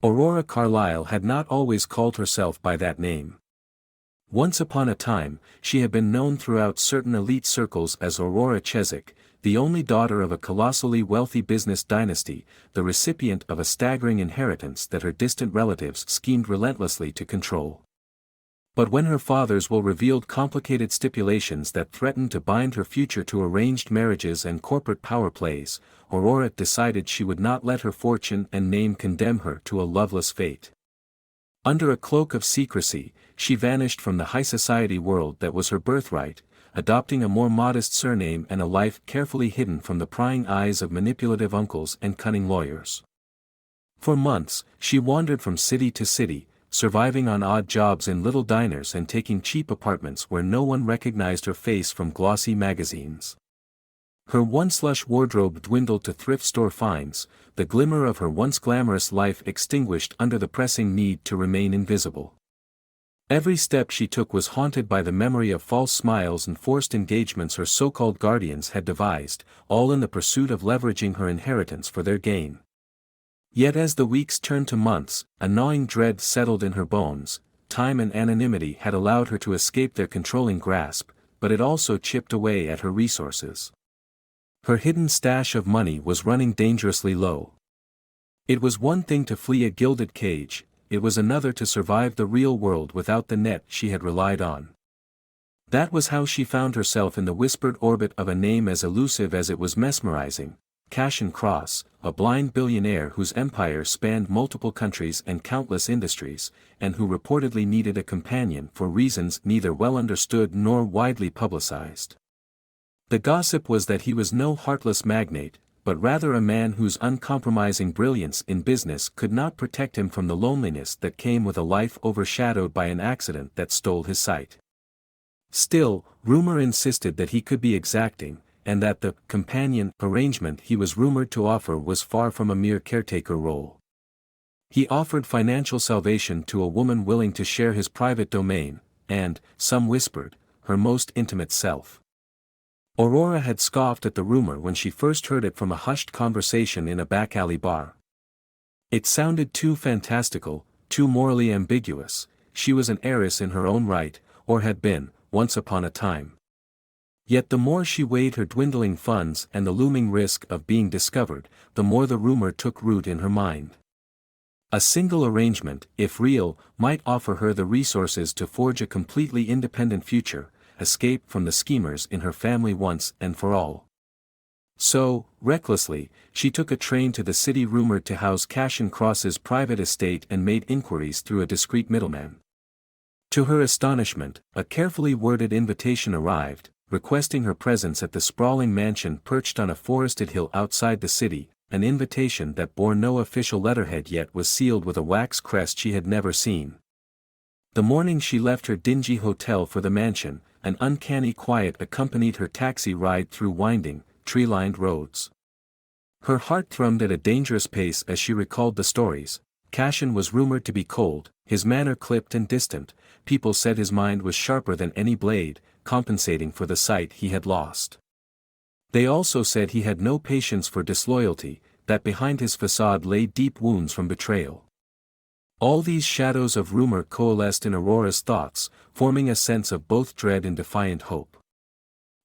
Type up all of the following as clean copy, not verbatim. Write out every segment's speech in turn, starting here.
Aurora Carlyle had not always called herself by that name. Once upon a time, she had been known throughout certain elite circles as Aurora Chesak, the only daughter of a colossally wealthy business dynasty, the recipient of a staggering inheritance that her distant relatives schemed relentlessly to control. But when her father's will revealed complicated stipulations that threatened to bind her future to arranged marriages and corporate power plays, Aurora decided she would not let her fortune and name condemn her to a loveless fate. Under a cloak of secrecy, she vanished from the high society world that was her birthright, adopting a more modest surname and a life carefully hidden from the prying eyes of manipulative uncles and cunning lawyers. For months, she wandered from city to city, surviving on odd jobs in little diners and taking cheap apartments where no one recognized her face from glossy magazines. Her once lush wardrobe dwindled to thrift store finds, the glimmer of her once glamorous life extinguished under the pressing need to remain invisible. Every step she took was haunted by the memory of false smiles and forced engagements her so-called guardians had devised, all in the pursuit of leveraging her inheritance for their gain. Yet as the weeks turned to months, a gnawing dread settled in her bones. Time and anonymity had allowed her to escape their controlling grasp, but it also chipped away at her resources. Her hidden stash of money was running dangerously low. It was one thing to flee a gilded cage, it was another to survive the real world without the net she had relied on. That was how she found herself in the whispered orbit of a name as elusive as it was mesmerizing, Cashin Cross, a blind billionaire whose empire spanned multiple countries and countless industries, and who reportedly needed a companion for reasons neither well understood nor widely publicized. The gossip was that he was no heartless magnate, but rather a man whose uncompromising brilliance in business could not protect him from the loneliness that came with a life overshadowed by an accident that stole his sight. Still, rumor insisted that he could be exacting, and that the companion arrangement he was rumored to offer was far from a mere caretaker role. He offered financial salvation to a woman willing to share his private domain, and, some whispered, her most intimate self. Aurora had scoffed at the rumor when she first heard it from a hushed conversation in a back-alley bar. It sounded too fantastical, too morally ambiguous. She was an heiress in her own right, or had been, once upon a time. Yet the more she weighed her dwindling funds and the looming risk of being discovered, the more the rumor took root in her mind. A single arrangement, if real, might offer her the resources to forge a completely independent future, escape from the schemers in her family once and for all. So, recklessly, she took a train to the city rumored to house Cashin Cross's private estate and made inquiries through a discreet middleman. To her astonishment, a carefully worded invitation arrived, requesting her presence at the sprawling mansion perched on a forested hill outside the city, an invitation that bore no official letterhead yet was sealed with a wax crest she had never seen. The morning she left her dingy hotel for the mansion, an uncanny quiet accompanied her taxi ride through winding, tree-lined roads. Her heart thrummed at a dangerous pace as she recalled the stories. Cashin was rumored to be cold, his manner clipped and distant. People said his mind was sharper than any blade, compensating for the sight he had lost. They also said he had no patience for disloyalty, that behind his facade lay deep wounds from betrayal. All these shadows of rumor coalesced in Aurora's thoughts, forming a sense of both dread and defiant hope.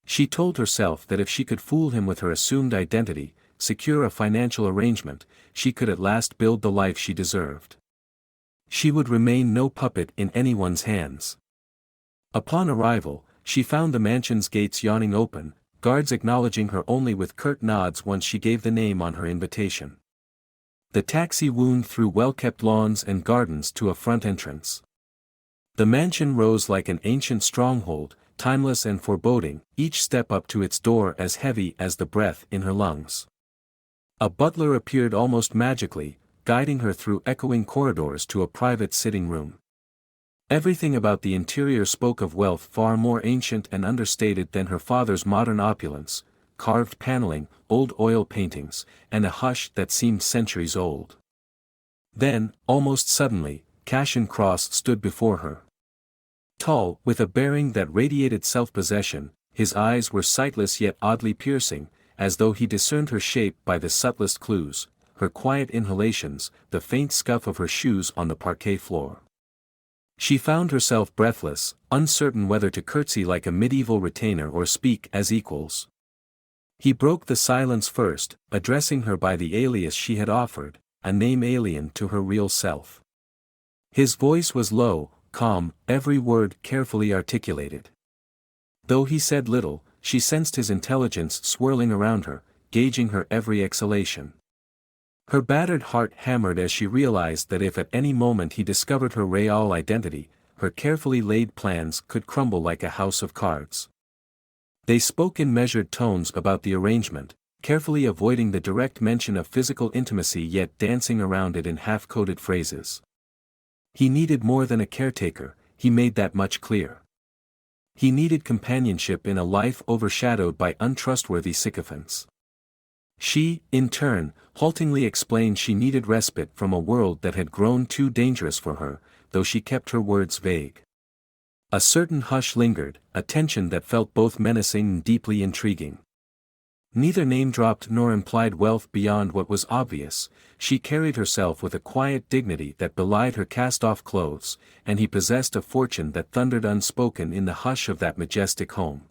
She told herself that if she could fool him with her assumed identity, secure a financial arrangement, she could at last build the life she deserved. She would remain no puppet in anyone's hands. Upon arrival, she found the mansion's gates yawning open, guards acknowledging her only with curt nods once she gave the name on her invitation. The taxi wound through well-kept lawns and gardens to a front entrance. The mansion rose like an ancient stronghold, timeless and foreboding, each step up to its door as heavy as the breath in her lungs. A butler appeared almost magically, guiding her through echoing corridors to a private sitting room. Everything about the interior spoke of wealth far more ancient and understated than her father's modern opulence, carved paneling, old oil paintings, and a hush that seemed centuries old. Then, almost suddenly, Cashin Cross stood before her. Tall, with a bearing that radiated self-possession, his eyes were sightless yet oddly piercing, as though he discerned her shape by the subtlest clues. her quiet inhalations, the faint scuff of her shoes on the parquet floor. She found herself breathless, uncertain whether to curtsy like a medieval retainer or speak as equals. He broke the silence first, addressing her by the alias she had offered, a name alien to her real self. His voice was low, calm, every word carefully articulated. Though he said little, she sensed his intelligence swirling around her, gauging her every exhalation. Her battered heart hammered as she realized that if at any moment he discovered her real identity, her carefully laid plans could crumble like a house of cards. They spoke in measured tones about the arrangement, carefully avoiding the direct mention of physical intimacy yet dancing around it in half-coded phrases. He needed more than a caretaker, he made that much clear. He needed companionship in a life overshadowed by untrustworthy sycophants. She, in turn, haltingly explained she needed respite from a world that had grown too dangerous for her, though she kept her words vague. A certain hush lingered, a tension that felt both menacing and deeply intriguing. Neither name-dropped nor implied wealth beyond what was obvious. She carried herself with a quiet dignity that belied her cast-off clothes, and he possessed a fortune that thundered unspoken in the hush of that majestic home.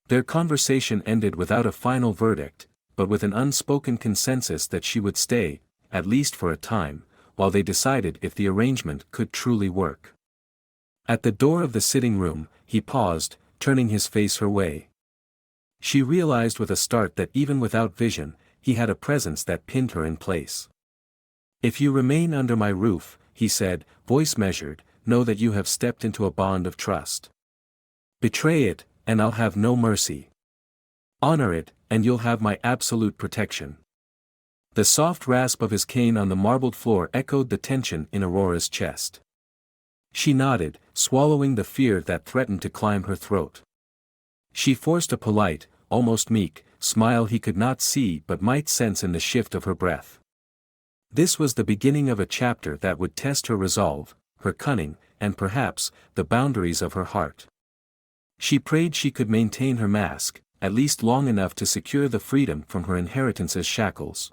Their conversation ended without a final verdict, but with an unspoken consensus that she would stay, at least for a time, while they decided if the arrangement could truly work. At the door of the sitting room, he paused, turning his face her way. She realized with a start that even without vision, he had a presence that pinned her in place. "If you remain under my roof," he said, voice measured, "know that you have stepped into a bond of trust. Betray it, and I'll have no mercy. Honor it, and you'll have my absolute protection." The soft rasp of his cane on the marbled floor echoed the tension in Aurora's chest. She nodded, swallowing the fear that threatened to climb her throat. She forced a polite, almost meek, smile he could not see but might sense in the shift of her breath. This was the beginning of a chapter that would test her resolve, her cunning, and perhaps, the boundaries of her heart. She prayed she could maintain her mask, at least long enough to secure the freedom from her inheritance's shackles.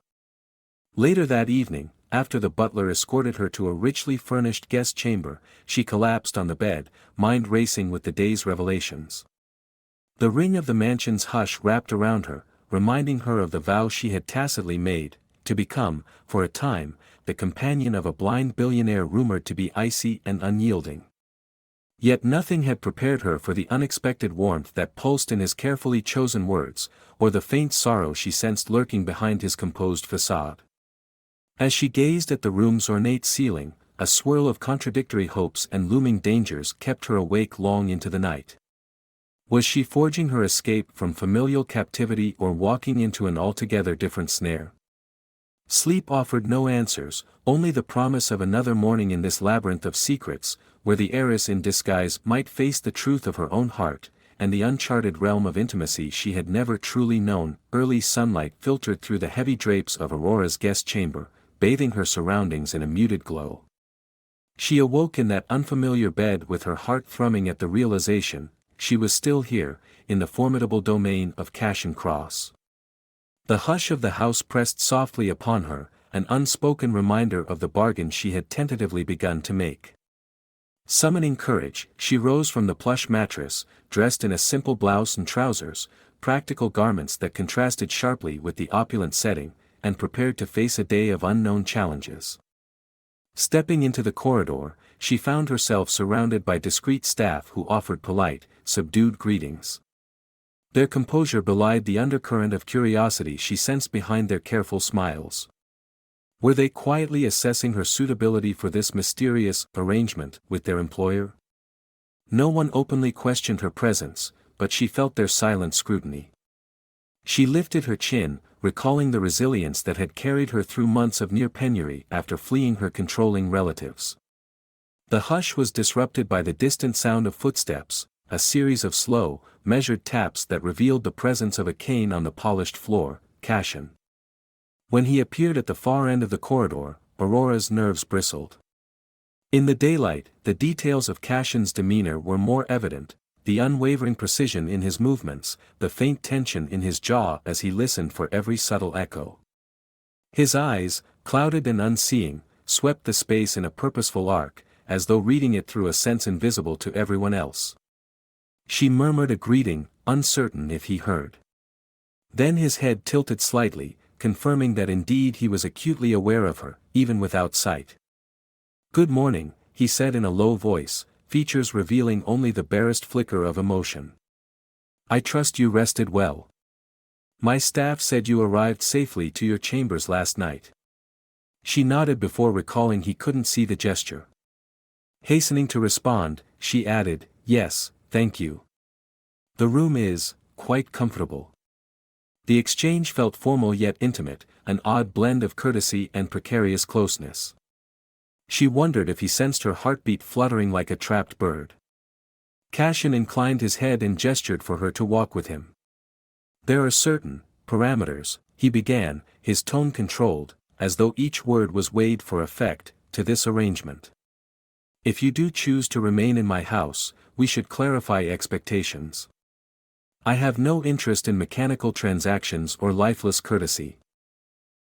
Later that evening, after the butler escorted her to a richly furnished guest chamber, she collapsed on the bed, mind racing with the day's revelations. The ring of the mansion's hush wrapped around her, reminding her of the vow she had tacitly made, to become, for a time, the companion of a blind billionaire rumored to be icy and unyielding. Yet nothing had prepared her for the unexpected warmth that pulsed in his carefully chosen words, or the faint sorrow she sensed lurking behind his composed facade. As she gazed at the room's ornate ceiling, a swirl of contradictory hopes and looming dangers kept her awake long into the night. Was she forging her escape from familial captivity or walking into an altogether different snare? Sleep offered no answers, only the promise of another morning in this labyrinth of secrets, where the heiress in disguise might face the truth of her own heart, and the uncharted realm of intimacy she had never truly known. Early sunlight filtered through the heavy drapes of Aurora's guest chamber, bathing her surroundings in a muted glow. She awoke in that unfamiliar bed with her heart thrumming at the realization, she was still here, in the formidable domain of Cash and Cross. The hush of the house pressed softly upon her, an unspoken reminder of the bargain she had tentatively begun to make. Summoning courage, she rose from the plush mattress, dressed in a simple blouse and trousers, practical garments that contrasted sharply with the opulent setting, and prepared to face a day of unknown challenges. Stepping into the corridor, she found herself surrounded by discreet staff who offered polite, subdued greetings. Their composure belied the undercurrent of curiosity she sensed behind their careful smiles. Were they quietly assessing her suitability for this mysterious arrangement with their employer? No one openly questioned her presence, but she felt their silent scrutiny. She lifted her chin, recalling the resilience that had carried her through months of near penury after fleeing her controlling relatives. The hush was disrupted by the distant sound of footsteps, a series of slow, measured taps that revealed the presence of a cane on the polished floor. Cashin. When he appeared at the far end of the corridor, Aurora's nerves bristled. In the daylight, the details of Cashin's demeanor were more evident, the unwavering precision in his movements, the faint tension in his jaw as he listened for every subtle echo. His eyes, clouded and unseeing, swept the space in a purposeful arc, as though reading it through a sense invisible to everyone else. She murmured a greeting, uncertain if he heard. Then his head tilted slightly, confirming that indeed he was acutely aware of her, even without sight. "Good morning," he said in a low voice, features revealing only the barest flicker of emotion. "I trust you rested well. My staff said you arrived safely to your chambers last night." She nodded before recalling he couldn't see the gesture. Hastening to respond, she added, "Yes, thank you. The room is quite comfortable." The exchange felt formal yet intimate, an odd blend of courtesy and precarious closeness. She wondered if he sensed her heartbeat fluttering like a trapped bird. Cassian inclined his head and gestured for her to walk with him. "There are certain parameters," he began, his tone controlled, as though each word was weighed for effect, to this arrangement. "If you do choose to remain in my house, we should clarify expectations. I have no interest in mechanical transactions or lifeless courtesy.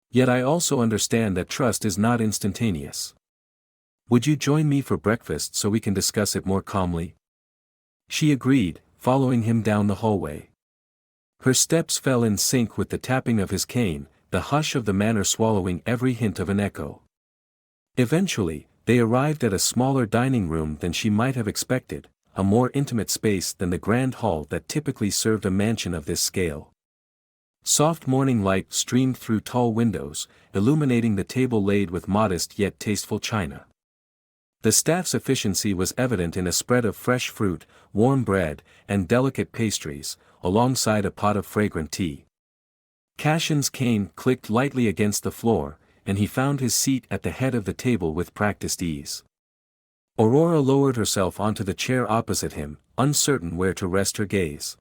Yet I also understand that trust is not instantaneous. Would you join me for breakfast so we can discuss it more calmly?" She agreed, following him down the hallway. Her steps fell in sync with the tapping of his cane, the hush of the manor swallowing every hint of an echo. Eventually, they arrived at a smaller dining room than she might have expected, a more intimate space than the grand hall that typically served a mansion of this scale. Soft morning light streamed through tall windows, illuminating the table laid with modest yet tasteful china. The staff's efficiency was evident in a spread of fresh fruit, warm bread, and delicate pastries, alongside a pot of fragrant tea. Cassian's cane clicked lightly against the floor, and he found his seat at the head of the table with practiced ease. Aurora lowered herself onto the chair opposite him, uncertain where to rest her gaze.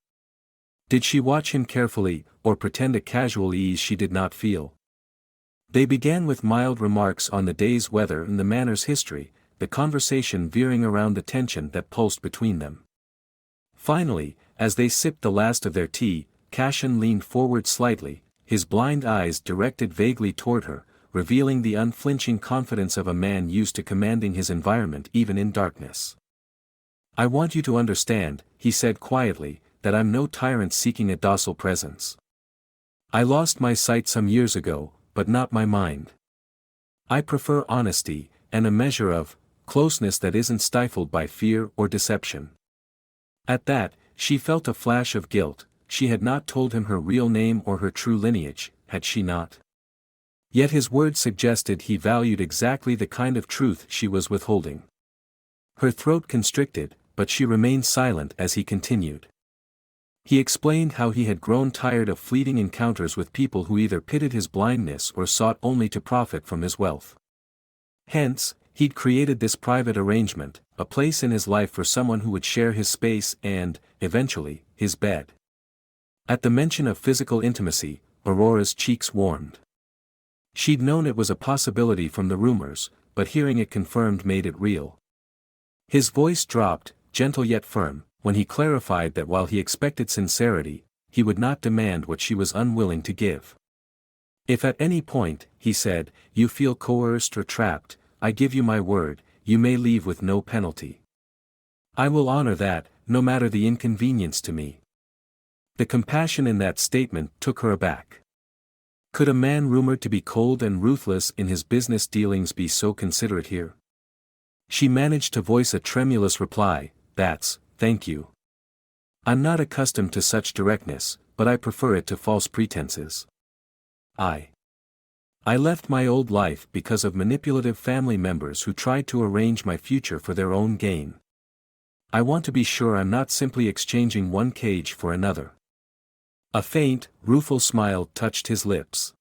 Did she watch him carefully, or pretend a casual ease she did not feel? They began with mild remarks on the day's weather and the manor's history, the conversation veering around the tension that pulsed between them. Finally, as they sipped the last of their tea, Cassian leaned forward slightly, his blind eyes directed vaguely toward her, revealing the unflinching confidence of a man used to commanding his environment even in darkness. "I want you to understand," he said quietly, "that I'm no tyrant seeking a docile presence. I lost my sight some years ago, but not my mind. I prefer honesty, and a measure of closeness that isn't stifled by fear or deception." At that, she felt a flash of guilt. She had not told him her real name or her true lineage, had she not? Yet his words suggested he valued exactly the kind of truth she was withholding. Her throat constricted, but she remained silent as he continued. He explained how he had grown tired of fleeting encounters with people who either pitted his blindness or sought only to profit from his wealth. Hence, he'd created this private arrangement, a place in his life for someone who would share his space and, eventually, his bed. At the mention of physical intimacy, Aurora's cheeks warmed. She'd known it was a possibility from the rumors, but hearing it confirmed made it real. His voice dropped, gentle yet firm, when he clarified that while he expected sincerity, he would not demand what she was unwilling to give. "If at any point," he said, "you feel coerced or trapped, I give you my word, you may leave with no penalty. I will honor that, no matter the inconvenience to me." The compassion in that statement took her aback. Could a man rumored to be cold and ruthless in his business dealings be so considerate here? She managed to voice a tremulous reply, "Thank you. I'm not accustomed to such directness, but I prefer it to false pretenses. I left my old life because of manipulative family members who tried to arrange my future for their own gain. I want to be sure I'm not simply exchanging one cage for another." A faint, rueful smile touched his lips.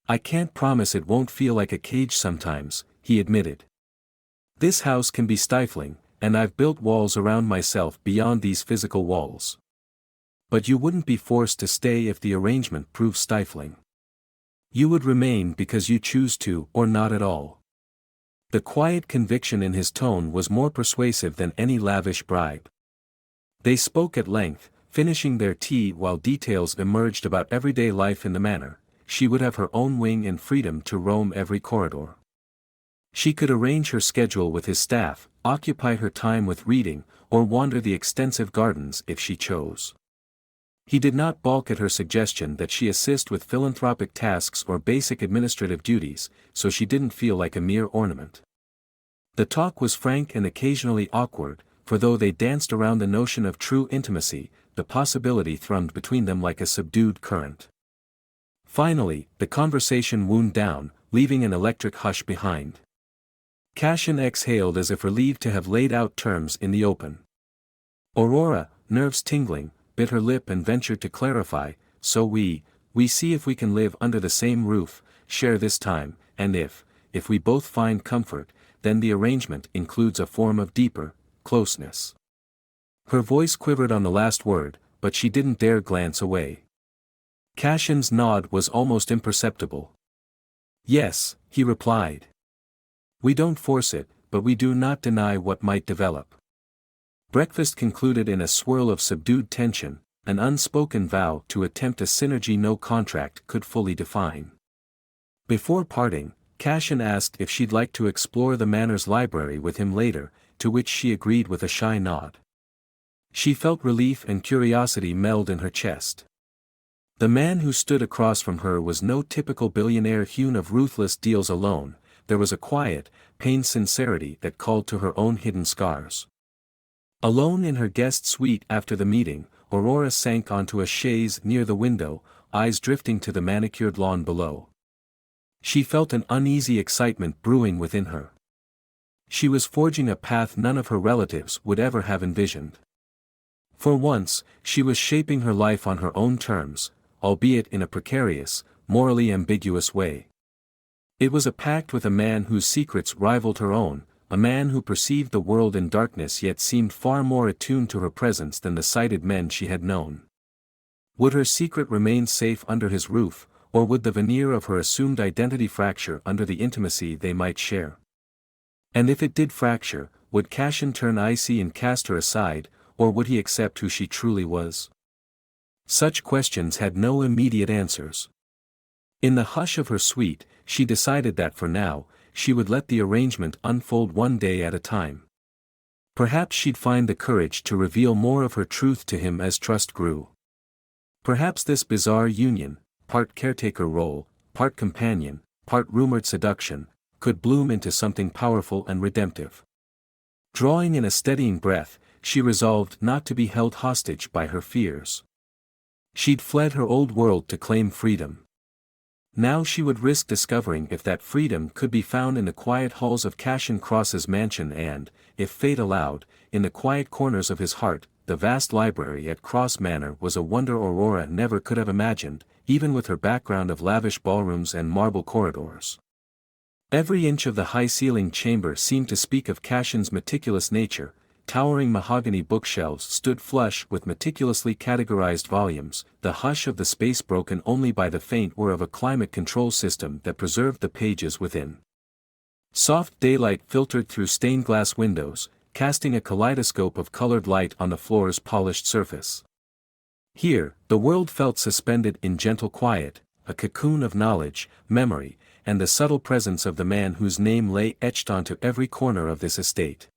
"I can't promise it won't feel like a cage sometimes," he admitted. "This house can be stifling, and I've built walls around myself beyond these physical walls. But you wouldn't be forced to stay if the arrangement proves stifling. You would remain because you choose to or not at all." The quiet conviction in his tone was more persuasive than any lavish bribe. They spoke at length, finishing their tea while details emerged about everyday life in the manor, she would have her own wing and freedom to roam every corridor. She could arrange her schedule with his staff, occupy her time with reading, or wander the extensive gardens if she chose. He did not balk at her suggestion that she assist with philanthropic tasks or basic administrative duties, so she didn't feel like a mere ornament. The talk was frank and occasionally awkward, for though they danced around the notion of true intimacy, the possibility thrummed between them like a subdued current. Finally, the conversation wound down, leaving an electric hush behind. Cashin exhaled as if relieved to have laid out terms in the open. Aurora, nerves tingling, bit her lip and ventured to clarify, "So we see if we can live under the same roof, share this time, and if we both find comfort, then the arrangement includes a form of deeper closeness." Her voice quivered on the last word, but she didn't dare glance away. Cashin's nod was almost imperceptible. "Yes," he replied. "We don't force it, but we do not deny what might develop." Breakfast concluded in a swirl of subdued tension, an unspoken vow to attempt a synergy no contract could fully define. Before parting, Cashin asked if she'd like to explore the Manor's library with him later, to which she agreed with a shy nod. She felt relief and curiosity meld in her chest. The man who stood across from her was no typical billionaire hewn of ruthless deals alone, there was a quiet, pained sincerity that called to her own hidden scars. Alone in her guest suite after the meeting, Aurora sank onto a chaise near the window, eyes drifting to the manicured lawn below. She felt an uneasy excitement brewing within her. She was forging a path none of her relatives would ever have envisioned. For once, she was shaping her life on her own terms, albeit in a precarious, morally ambiguous way. It was a pact with a man whose secrets rivaled her own, a man who perceived the world in darkness yet seemed far more attuned to her presence than the sighted men she had known. Would her secret remain safe under his roof, or would the veneer of her assumed identity fracture under the intimacy they might share? And if it did fracture, would Cashin turn icy and cast her aside, or would he accept who she truly was? Such questions had no immediate answers. In the hush of her suite, she decided that for now, she would let the arrangement unfold one day at a time. Perhaps she'd find the courage to reveal more of her truth to him as trust grew. Perhaps this bizarre union, part caretaker role, part companion, part rumored seduction, could bloom into something powerful and redemptive. Drawing in a steadying breath, she resolved not to be held hostage by her fears. She'd fled her old world to claim freedom. Now she would risk discovering if that freedom could be found in the quiet halls of Cashin Cross's mansion and, if fate allowed, in the quiet corners of his heart. The vast library at Cross Manor was a wonder Aurora never could have imagined, even with her background of lavish ballrooms and marble corridors. Every inch of the high-ceilinged chamber seemed to speak of Cashin's meticulous nature. Towering mahogany bookshelves stood flush with meticulously categorized volumes, the hush of the space broken only by the faint whir of a climate control system that preserved the pages within. Soft daylight filtered through stained glass windows, casting a kaleidoscope of colored light on the floor's polished surface. Here, the world felt suspended in gentle quiet, a cocoon of knowledge, memory, and the subtle presence of the man whose name lay etched onto every corner of this estate.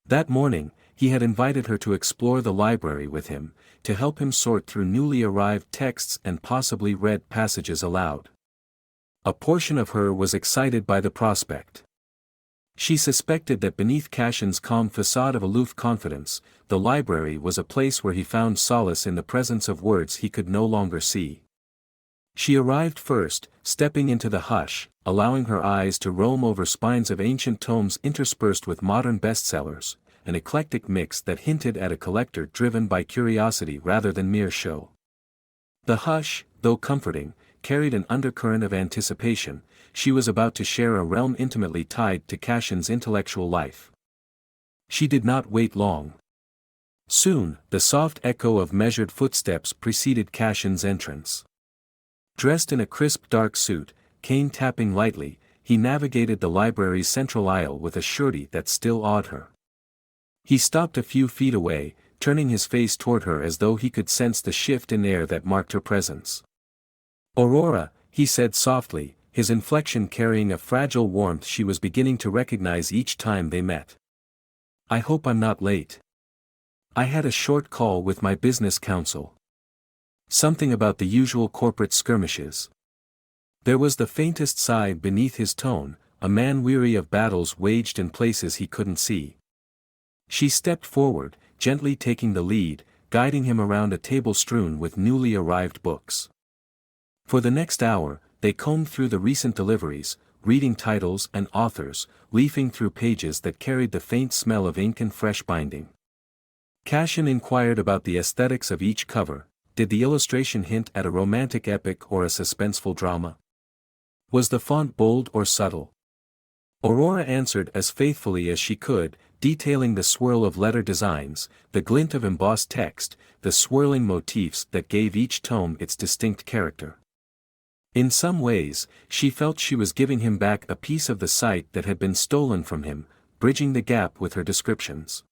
That morning, he had invited her to explore the library with him, to help him sort through newly arrived texts and possibly read passages aloud. A portion of her was excited by the prospect. She suspected that beneath Cashin's calm facade of aloof confidence, the library was a place where he found solace in the presence of words he could no longer see. She arrived first, stepping into the hush, allowing her eyes to roam over spines of ancient tomes interspersed with modern bestsellers, an eclectic mix that hinted at a collector driven by curiosity rather than mere show. The hush, though comforting, carried an undercurrent of anticipation. She was about to share a realm intimately tied to Cashin's intellectual life. She did not wait long. Soon, the soft echo of measured footsteps preceded Cashin's entrance. Dressed in a crisp dark suit, cane tapping lightly, he navigated the library's central aisle with a surety that still awed her. He stopped a few feet away, turning his face toward her as though he could sense the shift in air that marked her presence. "Aurora," he said softly, his inflection carrying a fragile warmth she was beginning to recognize each time they met. I hope I'm not late. I had a short call with my business counsel. Something about the usual corporate skirmishes. There was the faintest sigh beneath his tone, a man weary of battles waged in places he couldn't see. She stepped forward, gently taking the lead, guiding him around a table strewn with newly arrived books. For the next hour, they combed through the recent deliveries, reading titles and authors, leafing through pages that carried the faint smell of ink and fresh binding. Cashin inquired about the aesthetics of each cover. Did the illustration hint at a romantic epic or a suspenseful drama? Was the font bold or subtle? Aurora answered as faithfully as she could, detailing the swirl of letter designs, the glint of embossed text, the swirling motifs that gave each tome its distinct character. In some ways, she felt she was giving him back a piece of the sight that had been stolen from him, bridging the gap with her descriptions.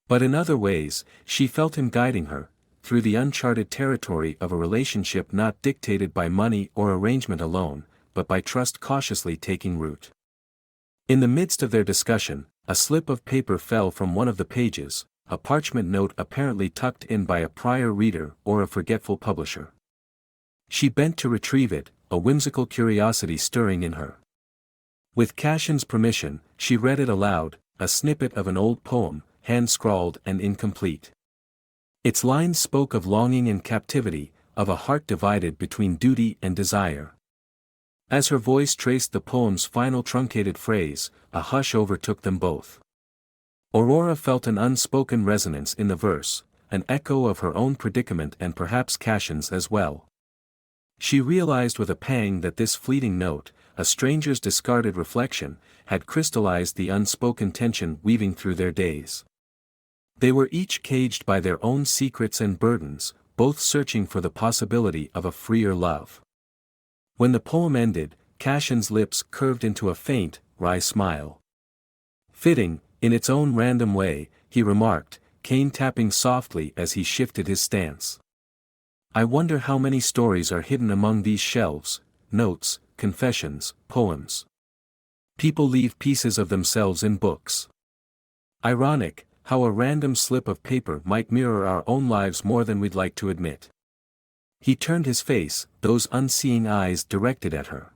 But in other ways, she felt him guiding her, through the uncharted territory of a relationship not dictated by money or arrangement alone, but by trust cautiously taking root. In the midst of their discussion, a slip of paper fell from one of the pages, a parchment note apparently tucked in by a prior reader or a forgetful publisher. She bent to retrieve it, a whimsical curiosity stirring in her. With Cashin's permission, she read it aloud, a snippet of an old poem, hand-scrawled and incomplete. Its lines spoke of longing and captivity, of a heart divided between duty and desire. As her voice traced the poem's final truncated phrase, a hush overtook them both. Aurora felt an unspoken resonance in the verse, an echo of her own predicament and perhaps Cashin's as well. She realized with a pang that this fleeting note, a stranger's discarded reflection, had crystallized the unspoken tension weaving through their days. They were each caged by their own secrets and burdens, both searching for the possibility of a freer love. When the poem ended, Cashin's lips curved into a faint, wry smile. Fitting, in its own random way, he remarked, cane tapping softly as he shifted his stance. I wonder how many stories are hidden among these shelves, notes, confessions, poems. People leave pieces of themselves in books. Ironic, how a random slip of paper might mirror our own lives more than we'd like to admit. He turned his face, those unseeing eyes directed at her.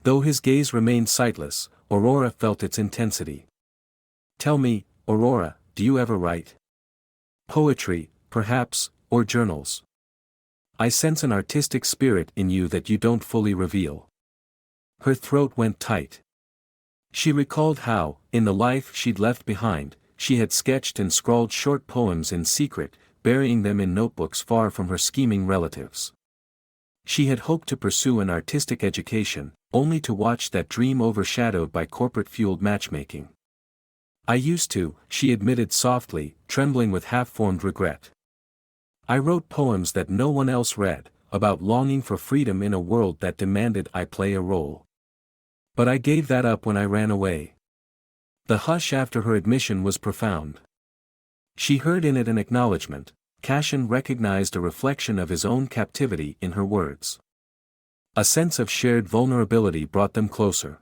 Though his gaze remained sightless, Aurora felt its intensity. Tell me, Aurora, do you ever write? Poetry, perhaps, or journals? I sense an artistic spirit in you that you don't fully reveal. Her throat went tight. She recalled how, in the life she'd left behind, she had sketched and scrawled short poems in secret, burying them in notebooks far from her scheming relatives. She had hoped to pursue an artistic education, only to watch that dream overshadowed by corporate-fueled matchmaking. I used to, she admitted softly, trembling with half-formed regret. I wrote poems that no one else read, about longing for freedom in a world that demanded I play a role. But I gave that up when I ran away. The hush after her admission was profound. She heard in it an acknowledgement. Cashin recognized a reflection of his own captivity in her words. A sense of shared vulnerability brought them closer.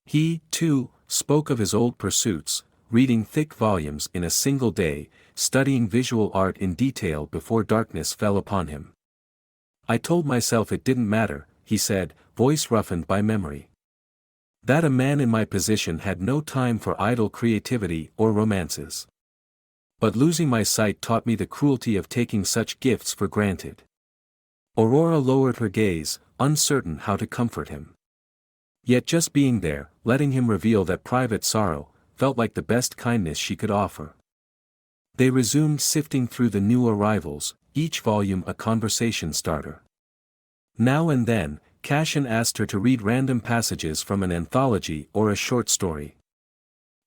He, too, spoke of his old pursuits, reading thick volumes in a single day, studying visual art in detail before darkness fell upon him. I told myself it didn't matter, he said, voice roughened by memory. That a man in my position had no time for idle creativity or romances. But losing my sight taught me the cruelty of taking such gifts for granted. Aurora lowered her gaze, uncertain how to comfort him. Yet just being there, letting him reveal that private sorrow, felt like the best kindness she could offer. They resumed sifting through the new arrivals, each volume a conversation starter. Now and then, Cashin asked her to read random passages from an anthology or a short story.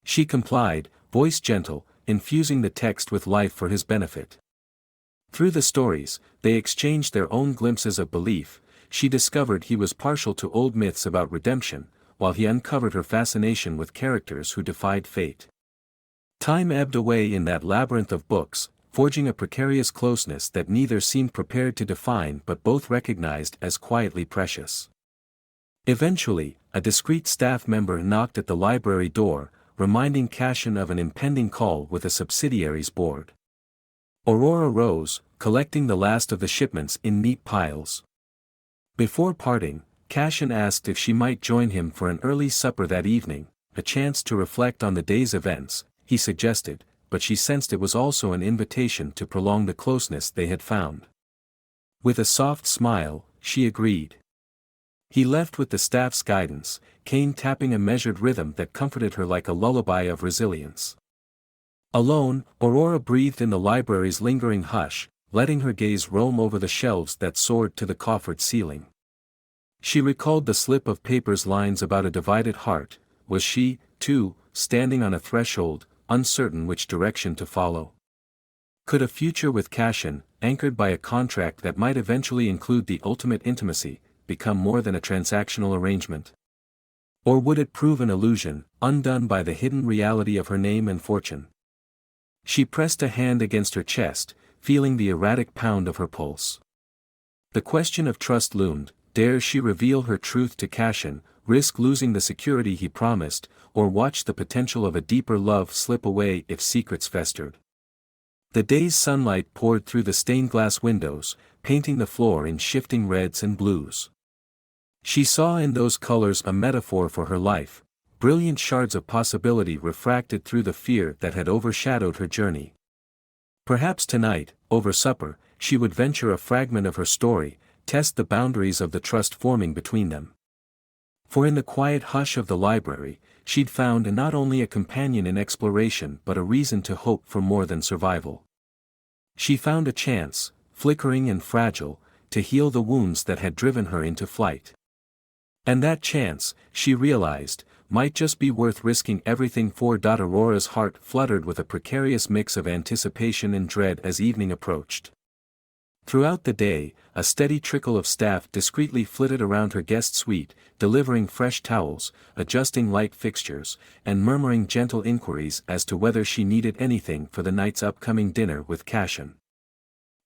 She complied, voice gentle, infusing the text with life for his benefit. Through the stories, they exchanged their own glimpses of belief. She discovered he was partial to old myths about redemption, while he uncovered her fascination with characters who defied fate. Time ebbed away in that labyrinth of books, forging a precarious closeness that neither seemed prepared to define but both recognized as quietly precious. Eventually, a discreet staff member knocked at the library door, reminding Cashin of an impending call with a subsidiaries board. Aurora rose, collecting the last of the shipments in neat piles. Before parting, Cashin asked if she might join him for an early supper that evening, a chance to reflect on the day's events, he suggested, but she sensed it was also an invitation to prolong the closeness they had found. With a soft smile, she agreed. He left with the staff's guidance, cane tapping a measured rhythm that comforted her like a lullaby of resilience. Alone, Aurora breathed in the library's lingering hush, letting her gaze roam over the shelves that soared to the coffered ceiling. She recalled the slip of paper's lines about a divided heart. Was she, too, standing on a threshold, uncertain which direction to follow? Could a future with Cashin, anchored by a contract that might eventually include the ultimate intimacy, become more than a transactional arrangement? Or would it prove an illusion, undone by the hidden reality of her name and fortune? She pressed a hand against her chest, feeling the erratic pound of her pulse. The question of trust loomed. Dare she reveal her truth to Cashin, risk losing the security he promised, or watch the potential of a deeper love slip away if secrets festered? The day's sunlight poured through the stained glass windows, painting the floor in shifting reds and blues. She saw in those colors a metaphor for her life, brilliant shards of possibility refracted through the fear that had overshadowed her journey. Perhaps tonight, over supper, she would venture a fragment of her story, test the boundaries of the trust forming between them. For in the quiet hush of the library, she'd found not only a companion in exploration but a reason to hope for more than survival. She found a chance, flickering and fragile, to heal the wounds that had driven her into flight. And that chance, she realized, might just be worth risking everything for. Aurora's heart fluttered with a precarious mix of anticipation and dread as evening approached. Throughout the day, a steady trickle of staff discreetly flitted around her guest suite, delivering fresh towels, adjusting light fixtures, and murmuring gentle inquiries as to whether she needed anything for the night's upcoming dinner with Cashin.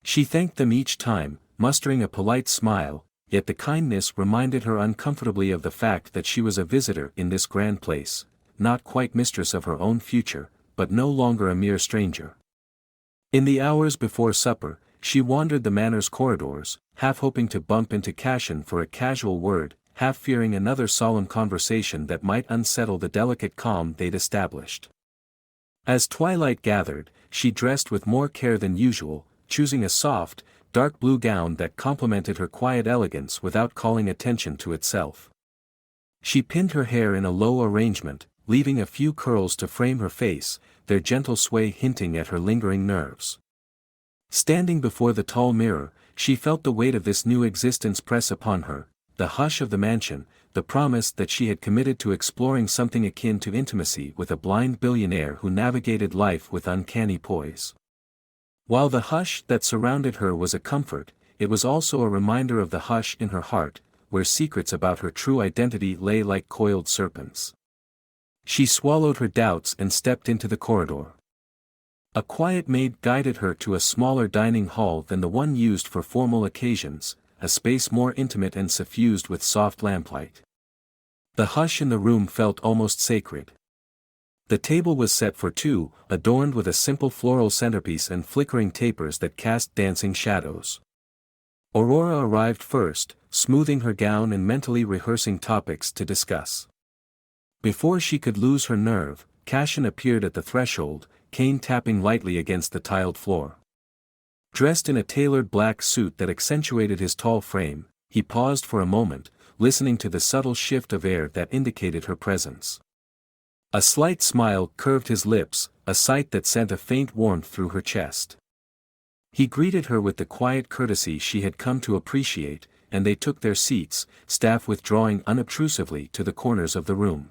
She thanked them each time, mustering a polite smile, yet the kindness reminded her uncomfortably of the fact that she was a visitor in this grand place, not quite mistress of her own future, but no longer a mere stranger. In the hours before supper, she wandered the manor's corridors, half hoping to bump into Cashin for a casual word, half fearing another solemn conversation that might unsettle the delicate calm they'd established. As twilight gathered, she dressed with more care than usual, choosing a soft, dark blue gown that complemented her quiet elegance without calling attention to itself. She pinned her hair in a low arrangement, leaving a few curls to frame her face, their gentle sway hinting at her lingering nerves. Standing before the tall mirror, she felt the weight of this new existence press upon her, the hush of the mansion, the promise that she had committed to exploring something akin to intimacy with a blind billionaire who navigated life with uncanny poise. While the hush that surrounded her was a comfort, it was also a reminder of the hush in her heart, where secrets about her true identity lay like coiled serpents. She swallowed her doubts and stepped into the corridor. A quiet maid guided her to a smaller dining hall than the one used for formal occasions, a space more intimate and suffused with soft lamplight. The hush in the room felt almost sacred. The table was set for two, adorned with a simple floral centerpiece and flickering tapers that cast dancing shadows. Aurora arrived first, smoothing her gown and mentally rehearsing topics to discuss. Before she could lose her nerve, Cashin appeared at the threshold, cane tapping lightly against the tiled floor. Dressed in a tailored black suit that accentuated his tall frame, he paused for a moment, listening to the subtle shift of air that indicated her presence. A slight smile curved his lips, a sight that sent a faint warmth through her chest. He greeted her with the quiet courtesy she had come to appreciate, and they took their seats, staff withdrawing unobtrusively to the corners of the room.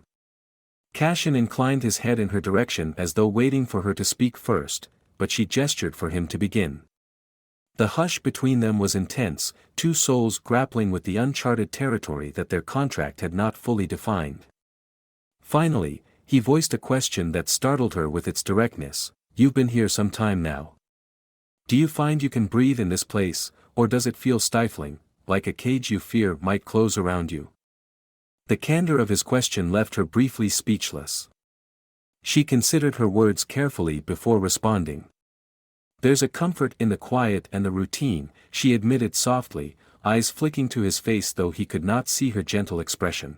Cashin inclined his head in her direction as though waiting for her to speak first, but she gestured for him to begin. The hush between them was intense, two souls grappling with the uncharted territory that their contract had not fully defined. Finally, he voiced a question that startled her with its directness. "You've been here some time now." Do you find you can breathe in this place, or does it feel stifling, like a cage you fear might close around you? The candor of his question left her briefly speechless. She considered her words carefully before responding. There's a comfort in the quiet and the routine, she admitted softly, eyes flicking to his face though he could not see her gentle expression.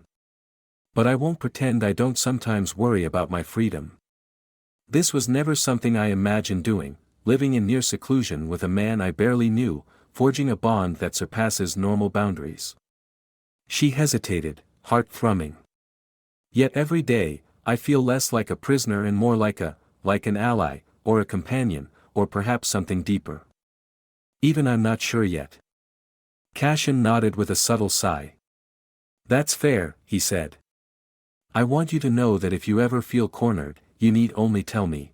But I won't pretend I don't sometimes worry about my freedom. This was never something I imagined doing, living in near seclusion with a man I barely knew, forging a bond that surpasses normal boundaries. She hesitated, heart thrumming. Yet every day, I feel less like a prisoner and more like an ally, or a companion, or perhaps something deeper. Even I'm not sure yet. Cashin nodded with a subtle sigh. That's fair, he said. I want you to know that if you ever feel cornered, you need only tell me.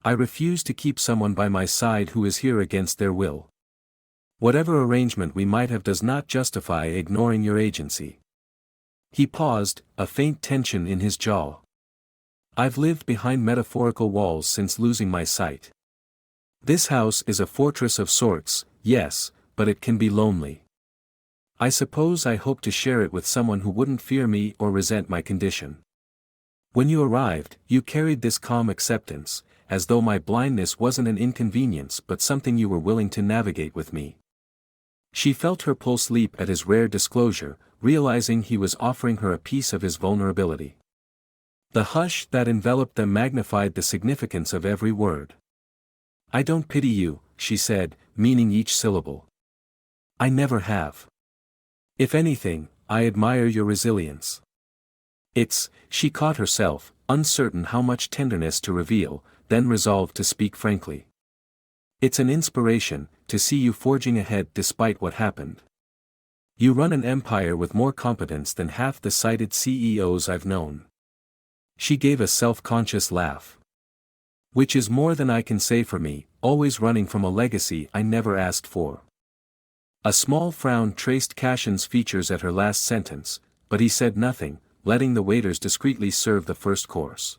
I refuse to keep someone by my side who is here against their will. Whatever arrangement we might have does not justify ignoring your agency. He paused, a faint tension in his jaw. I've lived behind metaphorical walls since losing my sight. This house is a fortress of sorts, yes, but it can be lonely. I suppose I hope to share it with someone who wouldn't fear me or resent my condition. When you arrived, you carried this calm acceptance, as though my blindness wasn't an inconvenience but something you were willing to navigate with me. She felt her pulse leap at his rare disclosure, realizing he was offering her a piece of his vulnerability. The hush that enveloped them magnified the significance of every word. I don't pity you, she said, meaning each syllable. I never have. If anything, I admire your resilience. She caught herself, uncertain how much tenderness to reveal, then resolved to speak frankly. It's an inspiration, to see you forging ahead despite what happened. You run an empire with more competence than half the cited CEOs I've known. She gave a self-conscious laugh. Which is more than I can say for me, always running from a legacy I never asked for. A small frown traced Cashin's features at her last sentence, but he said nothing, letting the waiters discreetly serve the first course.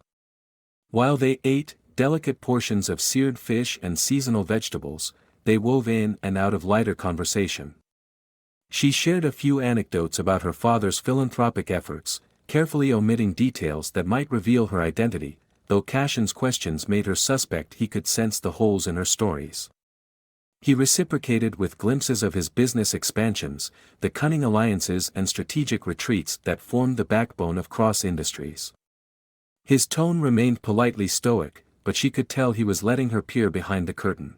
While they ate delicate portions of seared fish and seasonal vegetables, they wove in and out of lighter conversation. She shared a few anecdotes about her father's philanthropic efforts, carefully omitting details that might reveal her identity, though Cashin's questions made her suspect he could sense the holes in her stories. He reciprocated with glimpses of his business expansions, the cunning alliances and strategic retreats that formed the backbone of Cross Industries. His tone remained politely stoic, but she could tell he was letting her peer behind the curtain.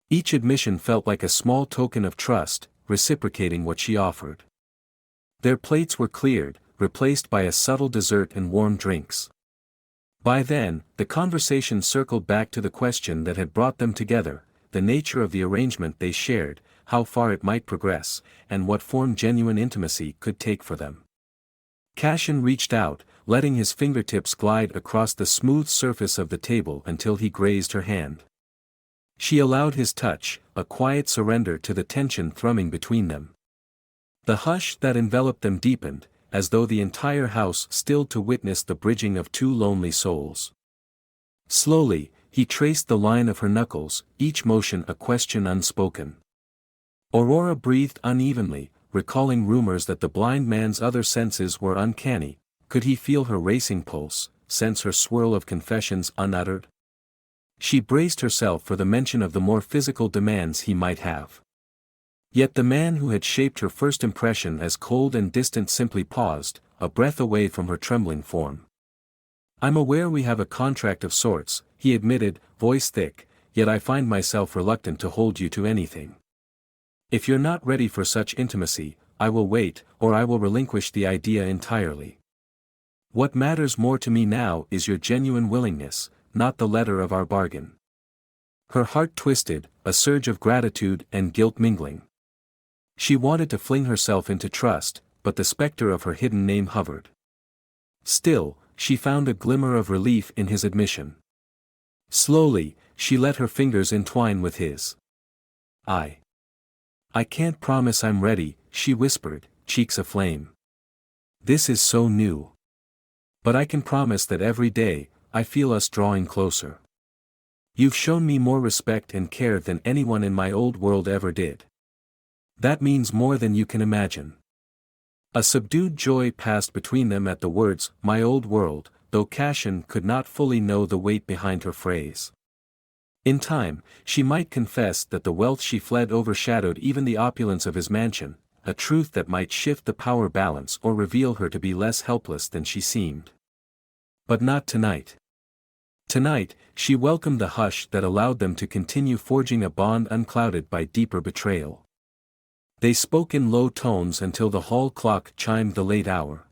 Each admission felt like a small token of trust, reciprocating what she offered. Their plates were cleared, replaced by a subtle dessert and warm drinks. By then, the conversation circled back to the question that had brought them together, the nature of the arrangement they shared, how far it might progress, and what form genuine intimacy could take for them. Cashin reached out, letting his fingertips glide across the smooth surface of the table until he grazed her hand. She allowed his touch, a quiet surrender to the tension thrumming between them. The hush that enveloped them deepened, as though the entire house stilled to witness the bridging of two lonely souls. Slowly, he traced the line of her knuckles, each motion a question unspoken. Aurora breathed unevenly, recalling rumors that the blind man's other senses were uncanny. Could he feel her racing pulse, sense her swirl of confessions unuttered? She braced herself for the mention of the more physical demands he might have. Yet the man who had shaped her first impression as cold and distant simply paused, a breath away from her trembling form. I'm aware we have a contract of sorts, he admitted, voice thick, yet I find myself reluctant to hold you to anything. If you're not ready for such intimacy, I will wait, or I will relinquish the idea entirely. What matters more to me now is your genuine willingness, not the letter of our bargain. Her heart twisted, a surge of gratitude and guilt mingling. She wanted to fling herself into trust, but the specter of her hidden name hovered. Still, she found a glimmer of relief in his admission. Slowly, she let her fingers entwine with his. I can't promise I'm ready, she whispered, cheeks aflame. This is so new. But I can promise that every day, I feel us drawing closer. You've shown me more respect and care than anyone in my old world ever did. That means more than you can imagine." A subdued joy passed between them at the words, "my old world," though Cashin could not fully know the weight behind her phrase. In time, she might confess that the wealth she fled overshadowed even the opulence of his mansion, a truth that might shift the power balance or reveal her to be less helpless than she seemed. But not tonight. Tonight, she welcomed the hush that allowed them to continue forging a bond unclouded by deeper betrayal. They spoke in low tones until the hall clock chimed the late hour.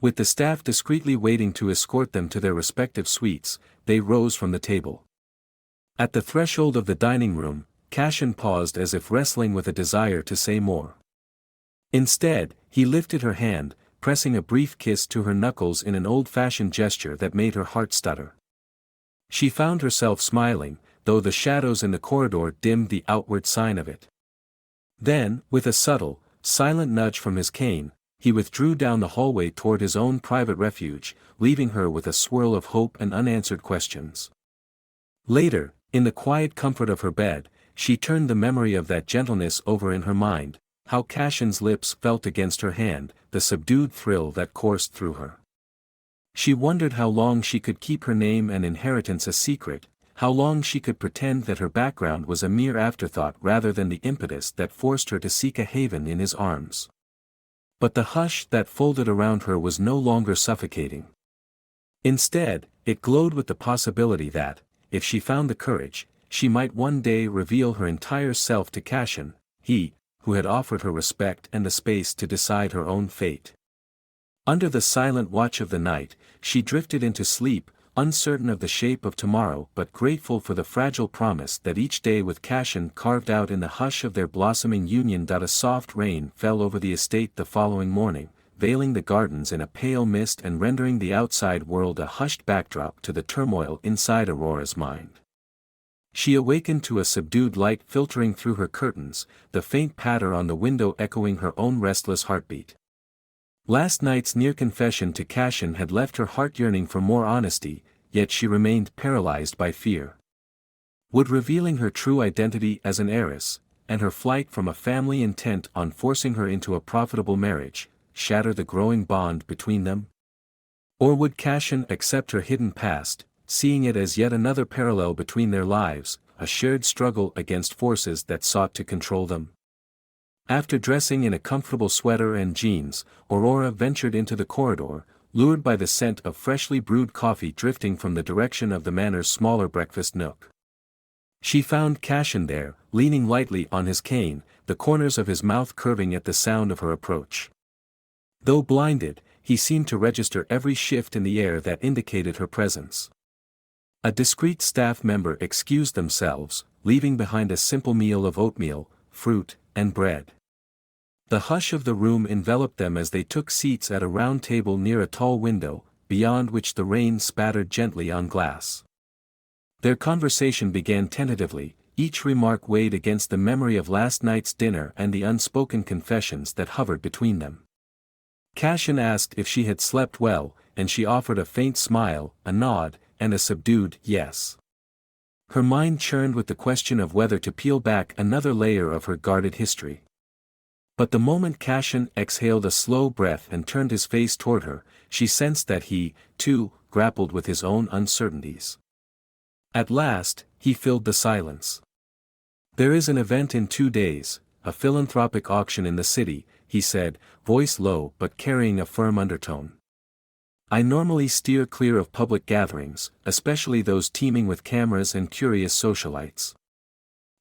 With the staff discreetly waiting to escort them to their respective suites, they rose from the table. At the threshold of the dining room, Cashin paused as if wrestling with a desire to say more. Instead, he lifted her hand, pressing a brief kiss to her knuckles in an old-fashioned gesture that made her heart stutter. She found herself smiling, though the shadows in the corridor dimmed the outward sign of it. Then, with a subtle, silent nudge from his cane, he withdrew down the hallway toward his own private refuge, leaving her with a swirl of hope and unanswered questions. Later, in the quiet comfort of her bed, she turned the memory of that gentleness over in her mind, how Cashin's lips felt against her hand, the subdued thrill that coursed through her. She wondered how long she could keep her name and inheritance a secret, how long she could pretend that her background was a mere afterthought rather than the impetus that forced her to seek a haven in his arms. But the hush that folded around her was no longer suffocating. Instead, it glowed with the possibility that, if she found the courage, she might one day reveal her entire self to Cashin, he, who had offered her respect and the space to decide her own fate. Under the silent watch of the night, she drifted into sleep, uncertain of the shape of tomorrow but grateful for the fragile promise that each day with Cashin carved out in the hush of their blossoming union. A soft rain fell over the estate the following morning, veiling the gardens in a pale mist and rendering the outside world a hushed backdrop to the turmoil inside Aurora's mind. She awakened to a subdued light filtering through her curtains, the faint patter on the window echoing her own restless heartbeat. Last night's near confession to Cashin had left her heart yearning for more honesty, yet she remained paralyzed by fear. Would revealing her true identity as an heiress, and her flight from a family intent on forcing her into a profitable marriage, shatter the growing bond between them? Or would Cashin accept her hidden past, seeing it as yet another parallel between their lives, a shared struggle against forces that sought to control them? After dressing in a comfortable sweater and jeans, Aurora ventured into the corridor, lured by the scent of freshly brewed coffee drifting from the direction of the manor's smaller breakfast nook. She found Cashin there, leaning lightly on his cane, the corners of his mouth curving at the sound of her approach. Though blinded, he seemed to register every shift in the air that indicated her presence. A discreet staff member excused themselves, leaving behind a simple meal of oatmeal, fruit, and bread. The hush of the room enveloped them as they took seats at a round table near a tall window, beyond which the rain spattered gently on glass. Their conversation began tentatively, each remark weighed against the memory of last night's dinner and the unspoken confessions that hovered between them. Cashin asked if she had slept well, and she offered a faint smile, a nod, and a subdued yes. Her mind churned with the question of whether to peel back another layer of her guarded history. But the moment Cashin exhaled a slow breath and turned his face toward her, she sensed that he, too, grappled with his own uncertainties. At last, he filled the silence. "There is an event in 2 days, a philanthropic auction in the city," he said, voice low but carrying a firm undertone. "I normally steer clear of public gatherings, especially those teeming with cameras and curious socialites.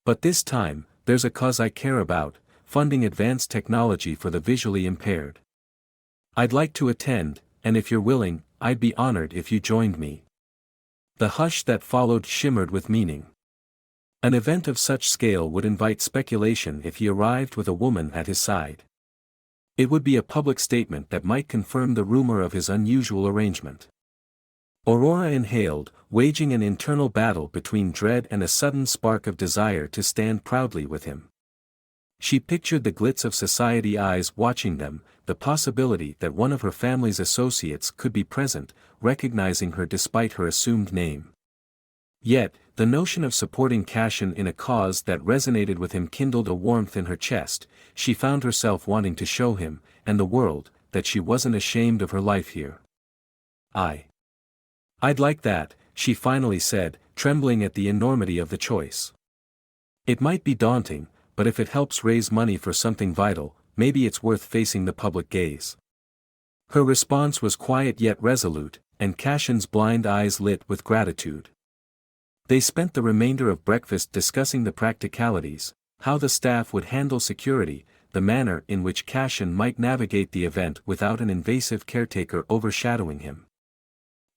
But this time, there's a cause I care about, funding advanced technology for the visually impaired. I'd like to attend, and if you're willing, I'd be honored if you joined me." The hush that followed shimmered with meaning. An event of such scale would invite speculation if he arrived with a woman at his side. It would be a public statement that might confirm the rumor of his unusual arrangement. Aurora inhaled, waging an internal battle between dread and a sudden spark of desire to stand proudly with him. She pictured the glitz of society eyes watching them, the possibility that one of her family's associates could be present, recognizing her despite her assumed name. Yet, The notion of supporting Cashin in a cause that resonated with him kindled a warmth in her chest. She found herself wanting to show him, and the world, that she wasn't ashamed of her life here. I'd like that, she finally said, trembling at the enormity of the choice. It might be daunting, but if it helps raise money for something vital, maybe it's worth facing the public gaze. Her response was quiet yet resolute, and Cashin's blind eyes lit with gratitude. They spent the remainder of breakfast discussing the practicalities, how the staff would handle security, the manner in which Cashin might navigate the event without an invasive caretaker overshadowing him.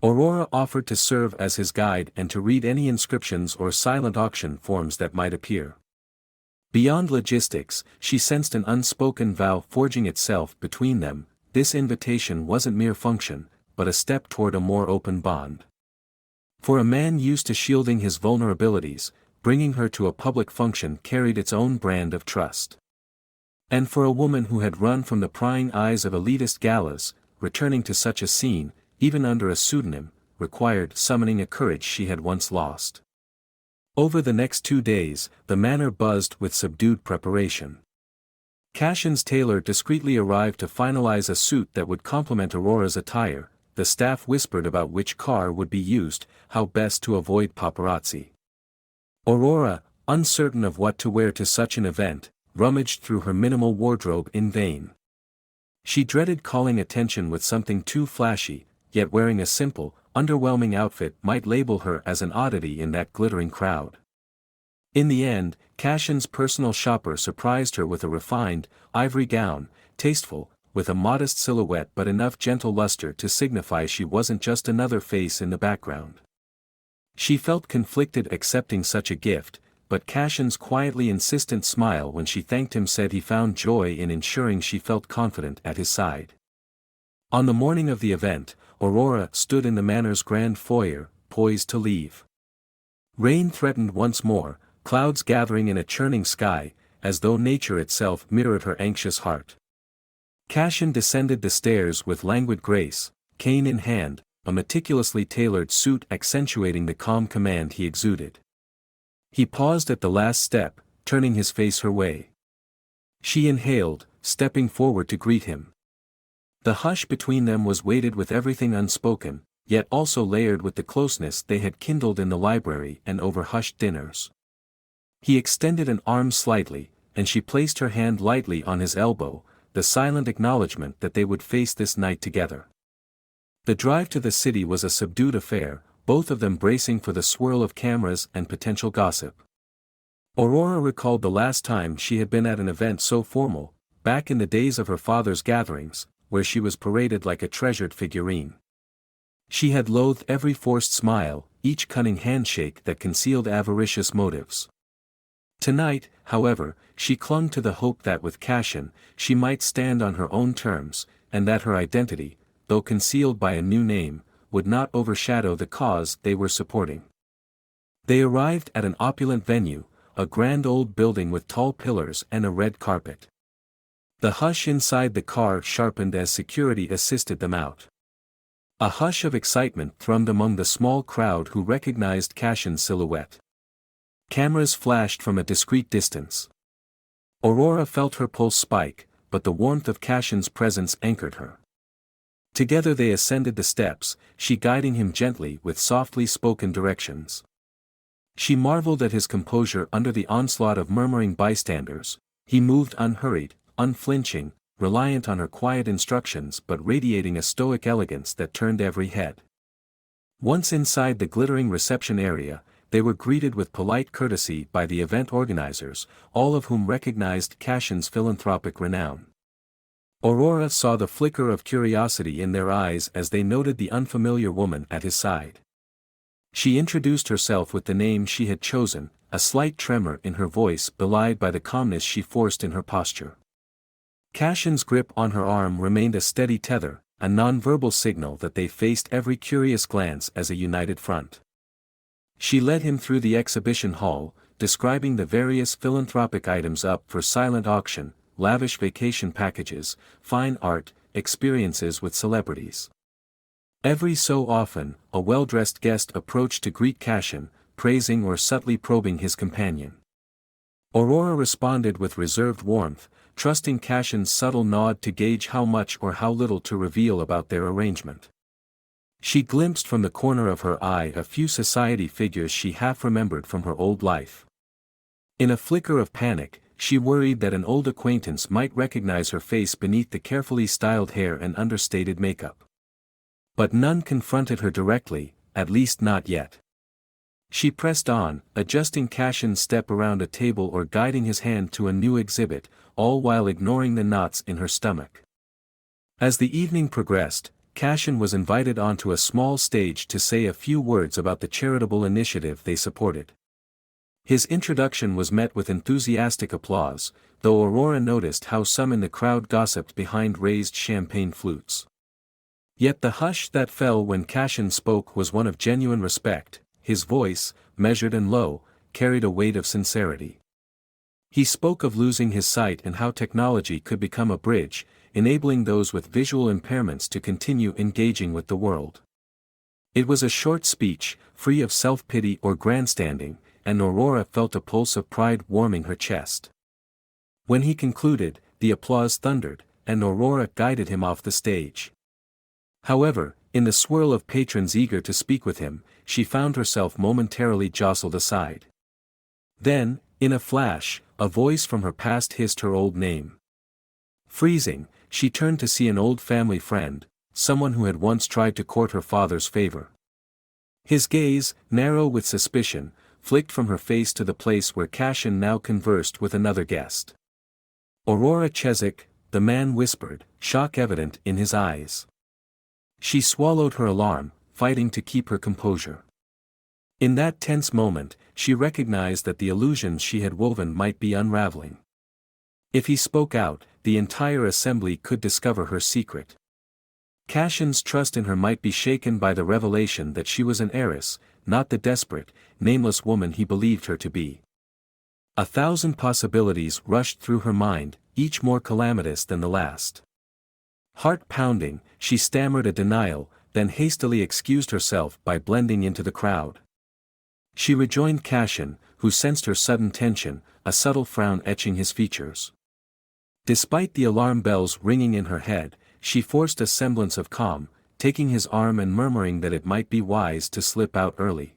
Aurora offered to serve as his guide and to read any inscriptions or silent auction forms that might appear. Beyond logistics, she sensed an unspoken vow forging itself between them. This invitation wasn't mere function, but a step toward a more open bond. For a man used to shielding his vulnerabilities, bringing her to a public function carried its own brand of trust. And for a woman who had run from the prying eyes of elitist galas, returning to such a scene, even under a pseudonym, required summoning a courage she had once lost. Over the next 2 days, the manor buzzed with subdued preparation. Cashin's tailor discreetly arrived to finalize a suit that would complement Aurora's attire. The staff whispered about which car would be used, how best to avoid paparazzi. Aurora, uncertain of what to wear to such an event, rummaged through her minimal wardrobe in vain. She dreaded calling attention with something too flashy, yet wearing a simple, underwhelming outfit might label her as an oddity in that glittering crowd. In the end, Cashin's personal shopper surprised her with a refined, ivory gown, tasteful, with a modest silhouette but enough gentle luster to signify she wasn't just another face in the background. She felt conflicted accepting such a gift, but Cashin's quietly insistent smile when she thanked him said he found joy in ensuring she felt confident at his side. On the morning of the event, Aurora stood in the manor's grand foyer, poised to leave. Rain threatened once more, clouds gathering in a churning sky, as though nature itself mirrored her anxious heart. Cashin descended the stairs with languid grace, cane in hand, a meticulously tailored suit accentuating the calm command he exuded. He paused at the last step, turning his face her way. She inhaled, stepping forward to greet him. The hush between them was weighted with everything unspoken, yet also layered with the closeness they had kindled in the library and over hushed dinners. He extended an arm slightly, and she placed her hand lightly on his elbow, the silent acknowledgement that they would face this night together. The drive to the city was a subdued affair, both of them bracing for the swirl of cameras and potential gossip. Aurora recalled the last time she had been at an event so formal, back in the days of her father's gatherings, where she was paraded like a treasured figurine. She had loathed every forced smile, each cunning handshake that concealed avaricious motives. Tonight, however, she clung to the hope that with Cashin, she might stand on her own terms, and that her identity, though concealed by a new name, would not overshadow the cause they were supporting. They arrived at an opulent venue, a grand old building with tall pillars and a red carpet. The hush inside the car sharpened as security assisted them out. A hush of excitement thrummed among the small crowd who recognized Cashin's silhouette. Cameras flashed from a discreet distance. Aurora felt her pulse spike, but the warmth of Cashin's presence anchored her. Together they ascended the steps, she guiding him gently with softly spoken directions. She marveled at his composure under the onslaught of murmuring bystanders. He moved unhurried, unflinching, reliant on her quiet instructions but radiating a stoic elegance that turned every head. Once inside the glittering reception area, they were greeted with polite courtesy by the event organizers, all of whom recognized Cashin's philanthropic renown. Aurora saw the flicker of curiosity in their eyes as they noted the unfamiliar woman at his side. She introduced herself with the name she had chosen, a slight tremor in her voice belied by the calmness she forced in her posture. Cashin's grip on her arm remained a steady tether, a nonverbal signal that they faced every curious glance as a united front. She led him through the exhibition hall, describing the various philanthropic items up for silent auction, lavish vacation packages, fine art, experiences with celebrities. Every so often, a well-dressed guest approached to greet Cashin, praising or subtly probing his companion. Aurora responded with reserved warmth, trusting Cassion's subtle nod to gauge how much or how little to reveal about their arrangement. She glimpsed from the corner of her eye a few society figures she half remembered from her old life. In a flicker of panic, she worried that an old acquaintance might recognize her face beneath the carefully styled hair and understated makeup. But none confronted her directly, at least not yet. She pressed on, adjusting Cassion's step around a table or guiding his hand to a new exhibit, all while ignoring the knots in her stomach. As the evening progressed, Cassion was invited onto a small stage to say a few words about the charitable initiative they supported. His introduction was met with enthusiastic applause, though Aurora noticed how some in the crowd gossiped behind raised champagne flutes. Yet the hush that fell when Cassion spoke was one of genuine respect. His voice, measured and low, carried a weight of sincerity. He spoke of losing his sight and how technology could become a bridge, enabling those with visual impairments to continue engaging with the world. It was a short speech, free of self-pity or grandstanding, and Aurora felt a pulse of pride warming her chest. When he concluded, the applause thundered, and Aurora guided him off the stage. However, in the swirl of patrons eager to speak with him, she found herself momentarily jostled aside. Then, in a flash, a voice from her past hissed her old name. Freezing, she turned to see an old family friend, someone who had once tried to court her father's favor. His gaze, narrow with suspicion, flicked from her face to the place where Cassion now conversed with another guest. Aurora Chesak, the man whispered, shock evident in his eyes. She swallowed her alarm, fighting to keep her composure. In that tense moment, she recognized that the illusions she had woven might be unraveling. If he spoke out, the entire assembly could discover her secret. Cassion's trust in her might be shaken by the revelation that she was an heiress, not the desperate, nameless woman he believed her to be. 1,000 possibilities rushed through her mind, each more calamitous than the last. Heart pounding, she stammered a denial, then hastily excused herself by blending into the crowd. She rejoined Cassion, who sensed her sudden tension, a subtle frown etching his features. Despite the alarm bells ringing in her head, she forced a semblance of calm, taking his arm and murmuring that it might be wise to slip out early.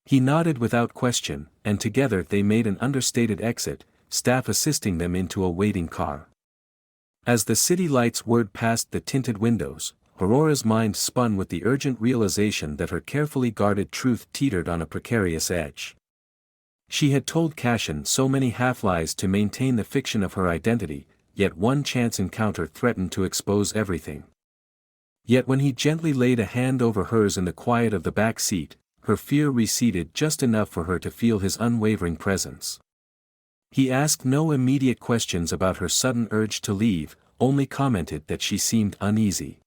He nodded without question, and together they made an understated exit, staff assisting them into a waiting car. As the city lights whirred past the tinted windows, Aurora's mind spun with the urgent realization that her carefully guarded truth teetered on a precarious edge. She had told Cassion so many half-lies to maintain the fiction of her identity, yet one chance encounter threatened to expose everything. Yet when he gently laid a hand over hers in the quiet of the back seat, her fear receded just enough for her to feel his unwavering presence. He asked no immediate questions about her sudden urge to leave, only commented that she seemed uneasy.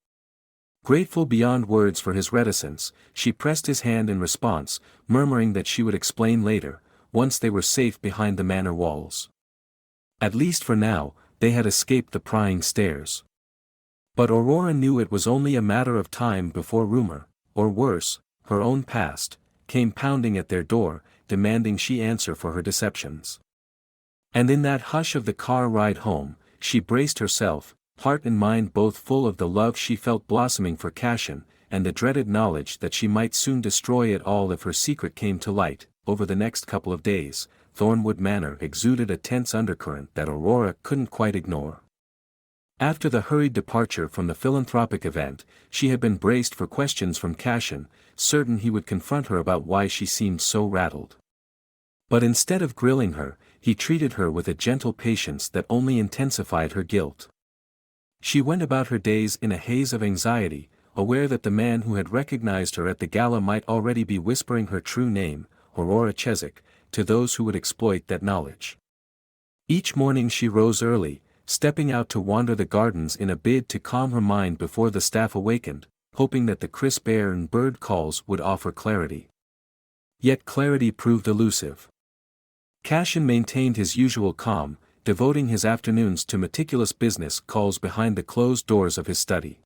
Grateful beyond words for his reticence, she pressed his hand in response, murmuring that she would explain later, once they were safe behind the manor walls. At least for now, they had escaped the prying stares. But Aurora knew it was only a matter of time before rumor, or worse, her own past, came pounding at their door, demanding she answer for her deceptions. And in that hush of the car ride home, she braced herself, heart and mind both full of the love she felt blossoming for Cassion, and the dreaded knowledge that she might soon destroy it all if her secret came to light. Over the next couple of days, Thornwood Manor exuded a tense undercurrent that Aurora couldn't quite ignore. After the hurried departure from the philanthropic event, she had been braced for questions from Cassion, certain he would confront her about why she seemed so rattled. But instead of grilling her, he treated her with a gentle patience that only intensified her guilt. She went about her days in a haze of anxiety, aware that the man who had recognized her at the gala might already be whispering her true name, Aurora Chesak, to those who would exploit that knowledge. Each morning she rose early, stepping out to wander the gardens in a bid to calm her mind before the staff awakened, hoping that the crisp air and bird calls would offer clarity. Yet clarity proved elusive. Cassion maintained his usual calm, devoting his afternoons to meticulous business calls behind the closed doors of his study.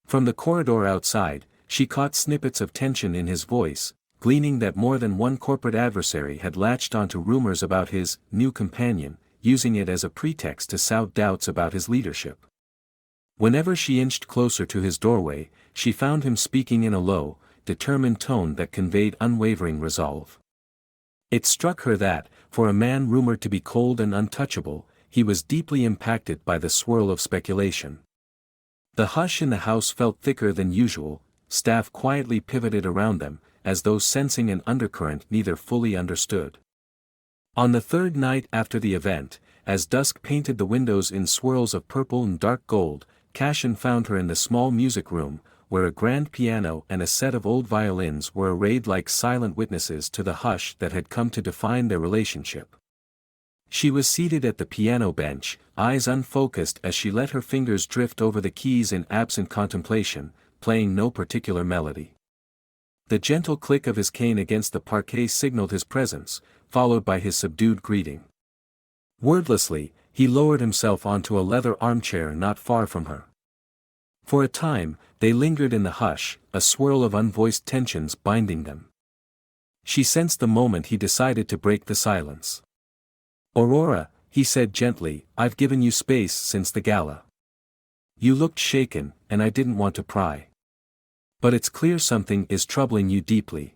From the corridor outside, she caught snippets of tension in his voice, gleaning that more than one corporate adversary had latched onto rumors about his new companion, using it as a pretext to sow doubts about his leadership. Whenever she inched closer to his doorway, she found him speaking in a low, determined tone that conveyed unwavering resolve. It struck her that, for a man rumored to be cold and untouchable, he was deeply impacted by the swirl of speculation. The hush in the house felt thicker than usual, staff quietly pivoted around them, as though sensing an undercurrent neither fully understood. On the third night after the event, as dusk painted the windows in swirls of purple and dark gold, Cashin found her in the small music room, where a grand piano and a set of old violins were arrayed like silent witnesses to the hush that had come to define their relationship. She was seated at the piano bench, eyes unfocused as she let her fingers drift over the keys in absent contemplation, playing no particular melody. The gentle click of his cane against the parquet signaled his presence, followed by his subdued greeting. Wordlessly, he lowered himself onto a leather armchair not far from her. For a time, they lingered in the hush, a swirl of unvoiced tensions binding them. She sensed the moment he decided to break the silence. "Aurora," he said gently, "I've given you space since the gala. You looked shaken, and I didn't want to pry. But it's clear something is troubling you deeply."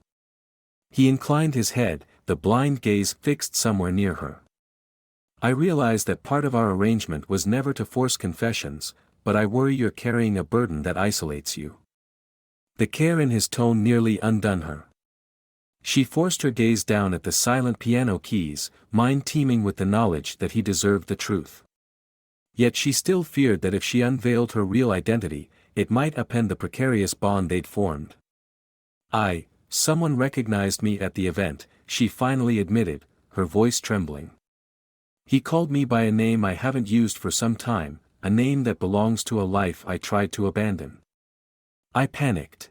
He inclined his head, the blind gaze fixed somewhere near her. "I realize that part of our arrangement was never to force confessions, but I worry you're carrying a burden that isolates you." The care in his tone nearly undone her. She forced her gaze down at the silent piano keys, mind teeming with the knowledge that he deserved the truth. Yet she still feared that if she unveiled her real identity, it might upend the precarious bond they'd formed. Someone recognized me at the event," she finally admitted, her voice trembling. "He called me by a name I haven't used for some time, a name that belongs to a life I tried to abandon. I panicked.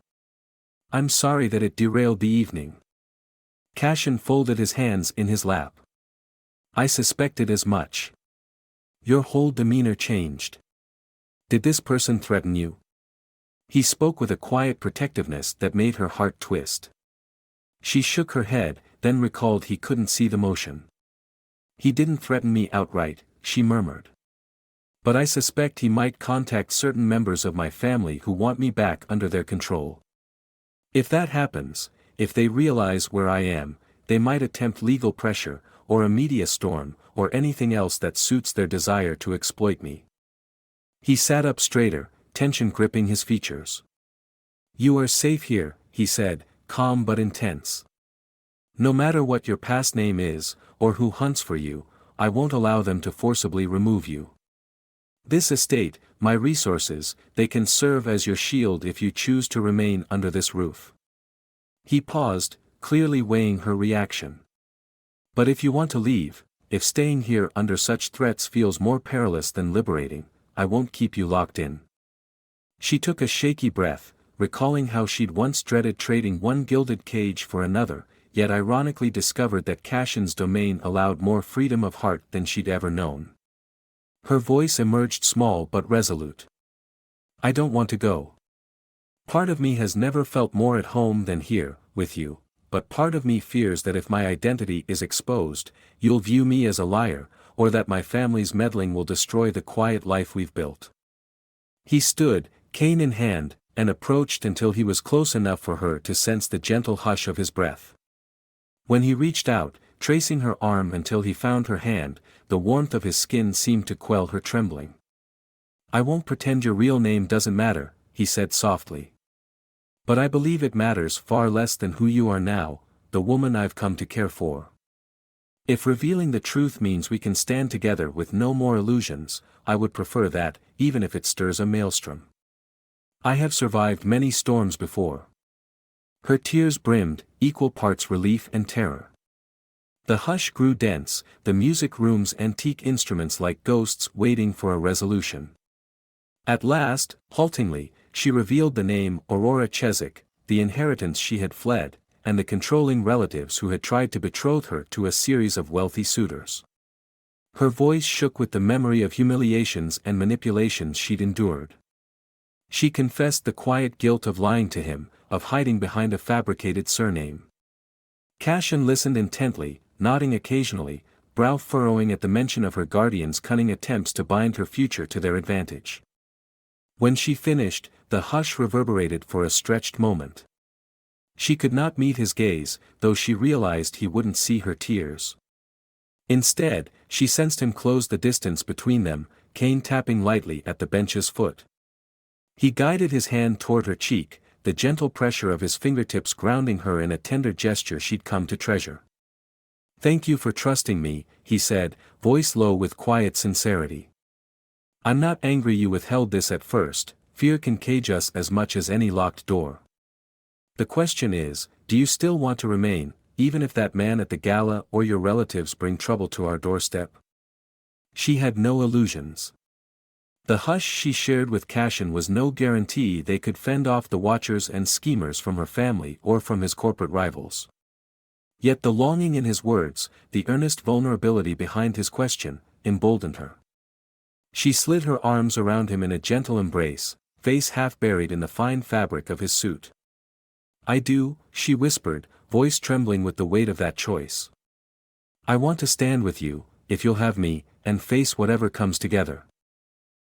I'm sorry that it derailed the evening." Cashin folded his hands in his lap. "I suspected as much. Your whole demeanor changed. Did this person threaten you?" He spoke with a quiet protectiveness that made her heart twist. She shook her head, then recalled he couldn't see the motion. "He didn't threaten me outright," she murmured. "But I suspect he might contact certain members of my family who want me back under their control. If that happens, if they realize where I am, they might attempt legal pressure, or a media storm, or anything else that suits their desire to exploit me." He sat up straighter, tension gripping his features. "You are safe here," he said, calm but intense. "No matter what your past name is, or who hunts for you, I won't allow them to forcibly remove you. This estate, my resources, they can serve as your shield if you choose to remain under this roof." He paused, clearly weighing her reaction. "But if you want to leave, if staying here under such threats feels more perilous than liberating, I won't keep you locked in." She took a shaky breath, recalling how she'd once dreaded trading one gilded cage for another, yet ironically discovered that Cashin's domain allowed more freedom of heart than she'd ever known. Her voice emerged small but resolute. "I don't want to go. Part of me has never felt more at home than here, with you, but part of me fears that if my identity is exposed, you'll view me as a liar, or that my family's meddling will destroy the quiet life we've built." He stood, cane in hand, and approached until he was close enough for her to sense the gentle hush of his breath. When he reached out, tracing her arm until he found her hand, the warmth of his skin seemed to quell her trembling. "I won't pretend your real name doesn't matter," he said softly. "But I believe it matters far less than who you are now, the woman I've come to care for. If revealing the truth means we can stand together with no more illusions, I would prefer that, even if it stirs a maelstrom. I have survived many storms before." Her tears brimmed, equal parts relief and terror. The hush grew dense, the music room's antique instruments like ghosts waiting for a resolution. At last, haltingly, she revealed the name Aurora Chesak, the inheritance she had fled, and the controlling relatives who had tried to betroth her to a series of wealthy suitors. Her voice shook with the memory of humiliations and manipulations she'd endured. She confessed the quiet guilt of lying to him, of hiding behind a fabricated surname. Cashin listened intently, nodding occasionally, brow furrowing at the mention of her guardian's cunning attempts to bind her future to their advantage. When she finished, the hush reverberated for a stretched moment. She could not meet his gaze, though she realized he wouldn't see her tears. Instead, she sensed him close the distance between them, cane tapping lightly at the bench's foot. He guided his hand toward her cheek, the gentle pressure of his fingertips grounding her in a tender gesture she'd come to treasure. "Thank you for trusting me," he said, voice low with quiet sincerity. "I'm not angry you withheld this at first. Fear can cage us as much as any locked door. The question is, do you still want to remain, even if that man at the gala or your relatives bring trouble to our doorstep?" She had no illusions. The hush she shared with Cashin was no guarantee they could fend off the watchers and schemers from her family or from his corporate rivals. Yet the longing in his words, the earnest vulnerability behind his question, emboldened her. She slid her arms around him in a gentle embrace, face half buried in the fine fabric of his suit. "I do," she whispered, voice trembling with the weight of that choice. "I want to stand with you, if you'll have me, and face whatever comes together."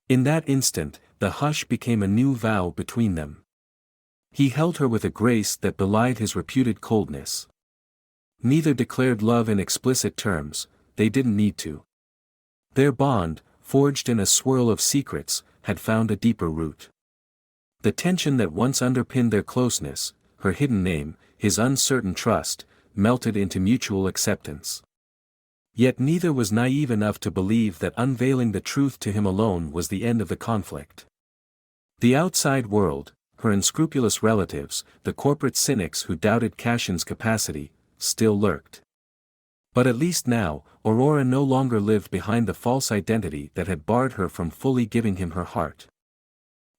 In that instant, the hush became a new vow between them. He held her with a grace that belied his reputed coldness. Neither declared love in explicit terms, they didn't need to. Their bond, forged in a swirl of secrets, had found a deeper root. The tension that once underpinned their closeness, her hidden name, his uncertain trust, melted into mutual acceptance. Yet neither was naive enough to believe that unveiling the truth to him alone was the end of the conflict. The outside world, her unscrupulous relatives, the corporate cynics who doubted Cashin's capacity, still lurked. But at least now, Aurora no longer lived behind the false identity that had barred her from fully giving him her heart.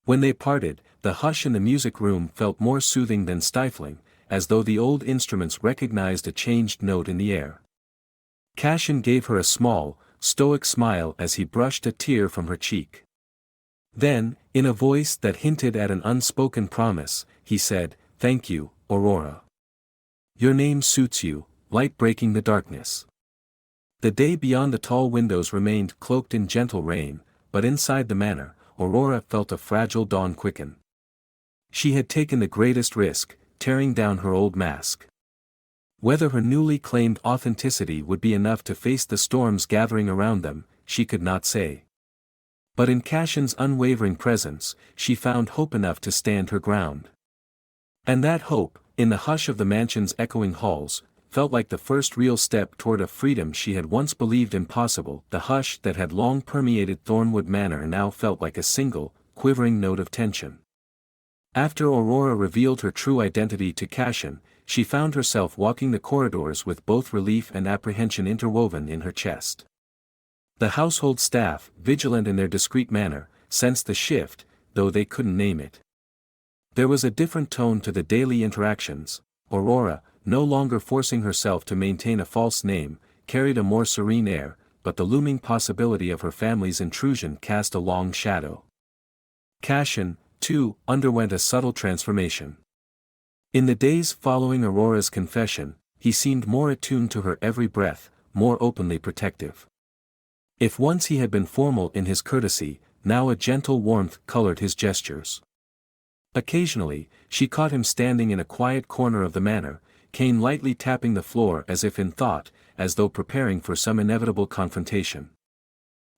When they parted, the hush in the music room felt more soothing than stifling, as though the old instruments recognized a changed note in the air. Cashin gave her a small, stoic smile as he brushed a tear from her cheek. Then, in a voice that hinted at an unspoken promise, he said, "Thank you, Aurora. Your name suits you, light breaking the darkness." The day beyond the tall windows remained cloaked in gentle rain, but inside the manor, Aurora felt a fragile dawn quicken. She had taken the greatest risk, tearing down her old mask. Whether her newly claimed authenticity would be enough to face the storms gathering around them, she could not say. But in Cashin's unwavering presence, she found hope enough to stand her ground. And that hope, in the hush of the mansion's echoing halls, felt like the first real step toward a freedom she had once believed impossible. The hush that had long permeated Thornwood Manor now felt like a single, quivering note of tension. After Aurora revealed her true identity to Cashin, she found herself walking the corridors with both relief and apprehension interwoven in her chest. The household staff, vigilant in their discreet manner, sensed the shift, though they couldn't name it. There was a different tone to the daily interactions. Aurora, no longer forcing herself to maintain a false name, carried a more serene air, but the looming possibility of her family's intrusion cast a long shadow. Cashin, too, underwent a subtle transformation. In the days following Aurora's confession, he seemed more attuned to her every breath, more openly protective. If once he had been formal in his courtesy, now a gentle warmth colored his gestures. Occasionally, she caught him standing in a quiet corner of the manor, cane lightly tapping the floor as if in thought, as though preparing for some inevitable confrontation.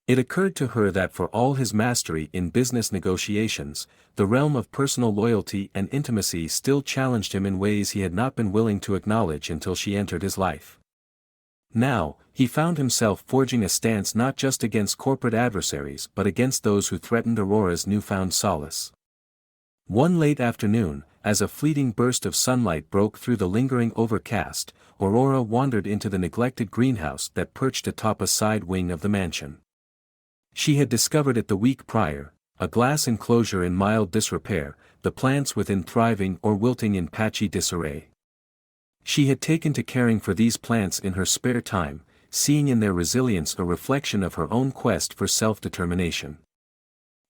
It occurred to her that for all his mastery in business negotiations, the realm of personal loyalty and intimacy still challenged him in ways he had not been willing to acknowledge until she entered his life. Now, he found himself forging a stance not just against corporate adversaries but against those who threatened Aurora's newfound solace. One late afternoon, as a fleeting burst of sunlight broke through the lingering overcast, Aurora wandered into the neglected greenhouse that perched atop a side wing of the mansion. She had discovered it the week prior, a glass enclosure in mild disrepair, the plants within thriving or wilting in patchy disarray. She had taken to caring for these plants in her spare time, seeing in their resilience a reflection of her own quest for self-determination.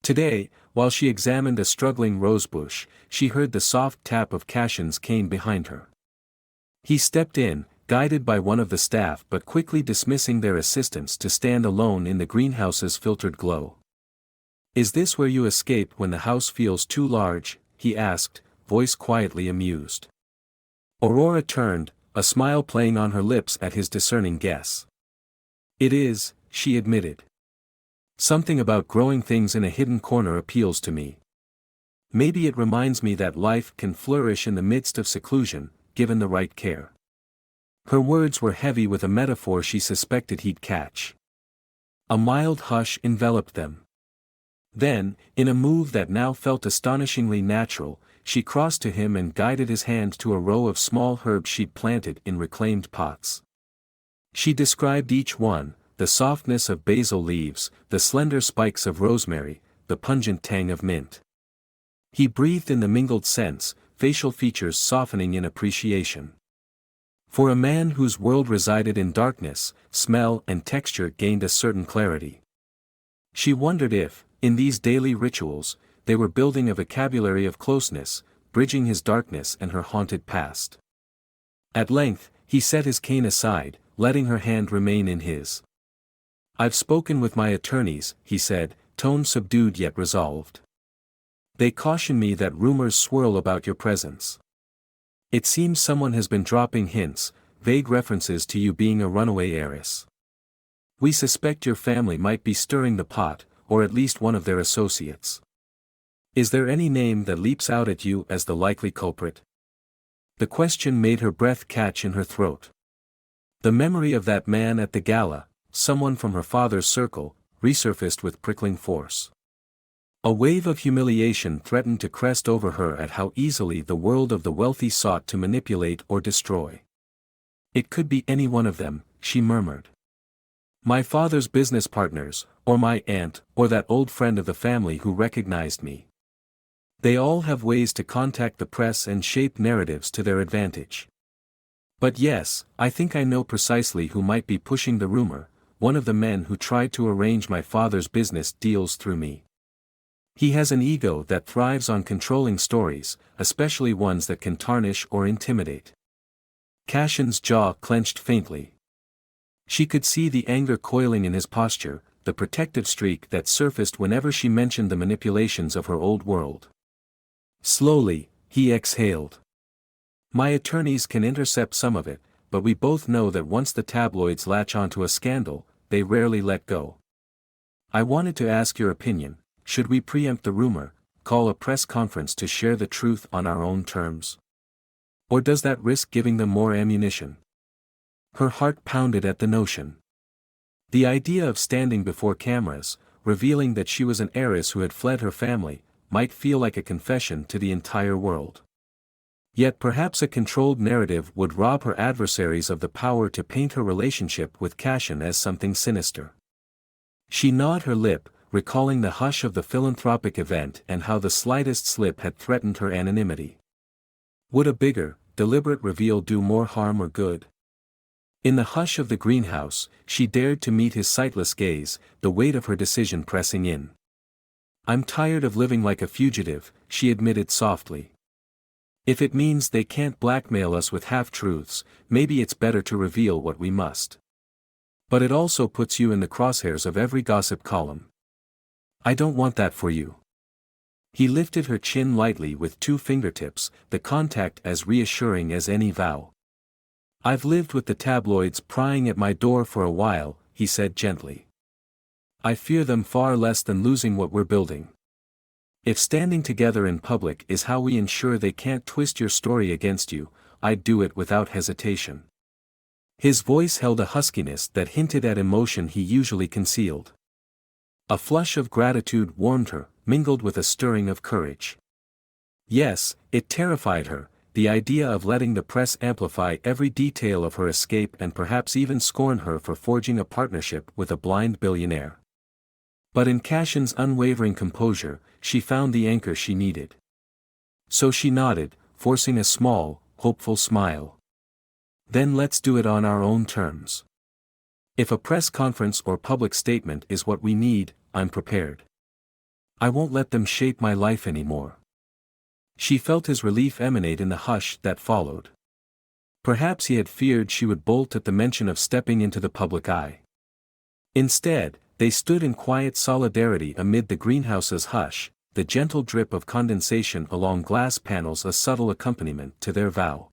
Today, while she examined a struggling rosebush, she heard the soft tap of Cashin's cane behind her. He stepped in, guided by one of the staff but quickly dismissing their assistance to stand alone in the greenhouse's filtered glow. "Is this where you escape when the house feels too large?" he asked, voice quietly amused. Aurora turned, a smile playing on her lips at his discerning guess. "It is," she admitted. "Something about growing things in a hidden corner appeals to me. Maybe it reminds me that life can flourish in the midst of seclusion, given the right care." Her words were heavy with a metaphor she suspected he'd catch. A mild hush enveloped them. Then, in a move that now felt astonishingly natural, she crossed to him and guided his hand to a row of small herbs she'd planted in reclaimed pots. She described each one, the softness of basil leaves, the slender spikes of rosemary, the pungent tang of mint. He breathed in the mingled scents, facial features softening in appreciation. For a man whose world resided in darkness, smell and texture gained a certain clarity. She wondered if, in these daily rituals, they were building a vocabulary of closeness, bridging his darkness and her haunted past. At length, he set his cane aside, letting her hand remain in his. "I've spoken with my attorneys," he said, tone subdued yet resolved. "They caution me that rumors swirl about your presence. It seems someone has been dropping hints, vague references to you being a runaway heiress. We suspect your family might be stirring the pot, or at least one of their associates. Is there any name that leaps out at you as the likely culprit?" The question made her breath catch in her throat. The memory of that man at the gala, someone from her father's circle, resurfaced with prickling force. A wave of humiliation threatened to crest over her at how easily the world of the wealthy sought to manipulate or destroy. "It could be any one of them," she murmured. "My father's business partners, or my aunt, or that old friend of the family who recognized me. They all have ways to contact the press and shape narratives to their advantage. But yes, I think I know precisely who might be pushing the rumor, one of the men who tried to arrange my father's business deals through me. He has an ego that thrives on controlling stories, especially ones that can tarnish or intimidate." Cashin's jaw clenched faintly. She could see the anger coiling in his posture, the protective streak that surfaced whenever she mentioned the manipulations of her old world. Slowly, he exhaled. "My attorneys can intercept some of it, but we both know that once the tabloids latch onto a scandal, they rarely let go. I wanted to ask your opinion. Should we preempt the rumor, call a press conference to share the truth on our own terms? Or does that risk giving them more ammunition?" Her heart pounded at the notion. The idea of standing before cameras, revealing that she was an heiress who had fled her family, might feel like a confession to the entire world. Yet perhaps a controlled narrative would rob her adversaries of the power to paint her relationship with Cashin as something sinister. She gnawed her lip, recalling the hush of the philanthropic event and how the slightest slip had threatened her anonymity. Would a bigger, deliberate reveal do more harm or good? In the hush of the greenhouse, she dared to meet his sightless gaze, the weight of her decision pressing in. "I'm tired of living like a fugitive," she admitted softly. "If it means they can't blackmail us with half-truths, maybe it's better to reveal what we must. But it also puts you in the crosshairs of every gossip column. I don't want that for you." He lifted her chin lightly with two fingertips, the contact as reassuring as any vow. "I've lived with the tabloids prying at my door for a while," he said gently. "I fear them far less than losing what we're building. If standing together in public is how we ensure they can't twist your story against you, I'd do it without hesitation." His voice held a huskiness that hinted at emotion he usually concealed. A flush of gratitude warmed her, mingled with a stirring of courage. Yes, it terrified her, the idea of letting the press amplify every detail of her escape and perhaps even scorn her for forging a partnership with a blind billionaire. But in Cashin's unwavering composure, she found the anchor she needed. So she nodded, forcing a small, hopeful smile. "Then let's do it on our own terms. If a press conference or public statement is what we need, I'm prepared. I won't let them shape my life anymore." She felt his relief emanate in the hush that followed. Perhaps he had feared she would bolt at the mention of stepping into the public eye. Instead, they stood in quiet solidarity amid the greenhouse's hush, the gentle drip of condensation along glass panels a subtle accompaniment to their vow.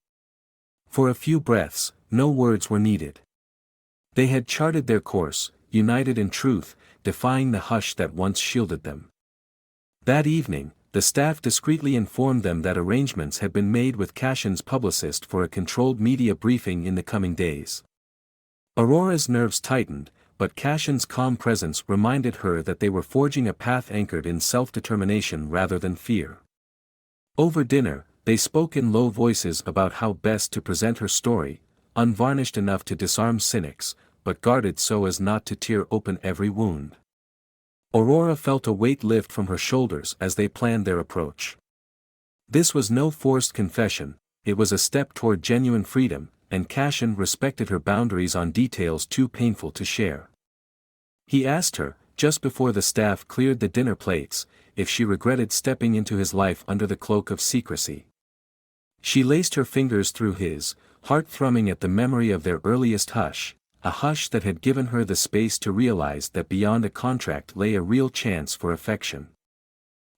For a few breaths, no words were needed. They had charted their course, united in truth, defying the hush that once shielded them. That evening, the staff discreetly informed them that arrangements had been made with Cashin's publicist for a controlled media briefing in the coming days. Aurora's nerves tightened, but Cashin's calm presence reminded her that they were forging a path anchored in self-determination rather than fear. Over dinner, they spoke in low voices about how best to present her story, unvarnished enough to disarm cynics, but guarded so as not to tear open every wound. Aurora felt a weight lift from her shoulders as they planned their approach. This was no forced confession, it was a step toward genuine freedom, and Cashin respected her boundaries on details too painful to share. He asked her, just before the staff cleared the dinner plates, if she regretted stepping into his life under the cloak of secrecy. She laced her fingers through his, heart thrumming at the memory of their earliest hush, a hush that had given her the space to realize that beyond a contract lay a real chance for affection.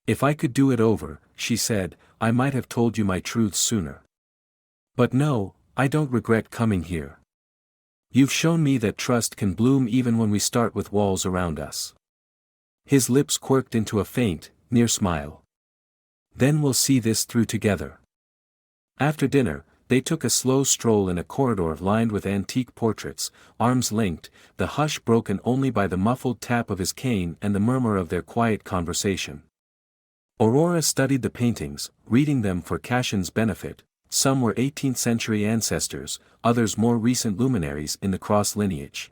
"If I could do it over," she said, "I might have told you my truths sooner. But no, I don't regret coming here. You've shown me that trust can bloom even when we start with walls around us." His lips quirked into a faint, near smile. "Then we'll see this through together." After dinner, they took a slow stroll in a corridor lined with antique portraits, arms linked, the hush broken only by the muffled tap of his cane and the murmur of their quiet conversation. Aurora studied the paintings, reading them for Cashin's benefit. Some were 18th-century ancestors, others more recent luminaries in the cross lineage.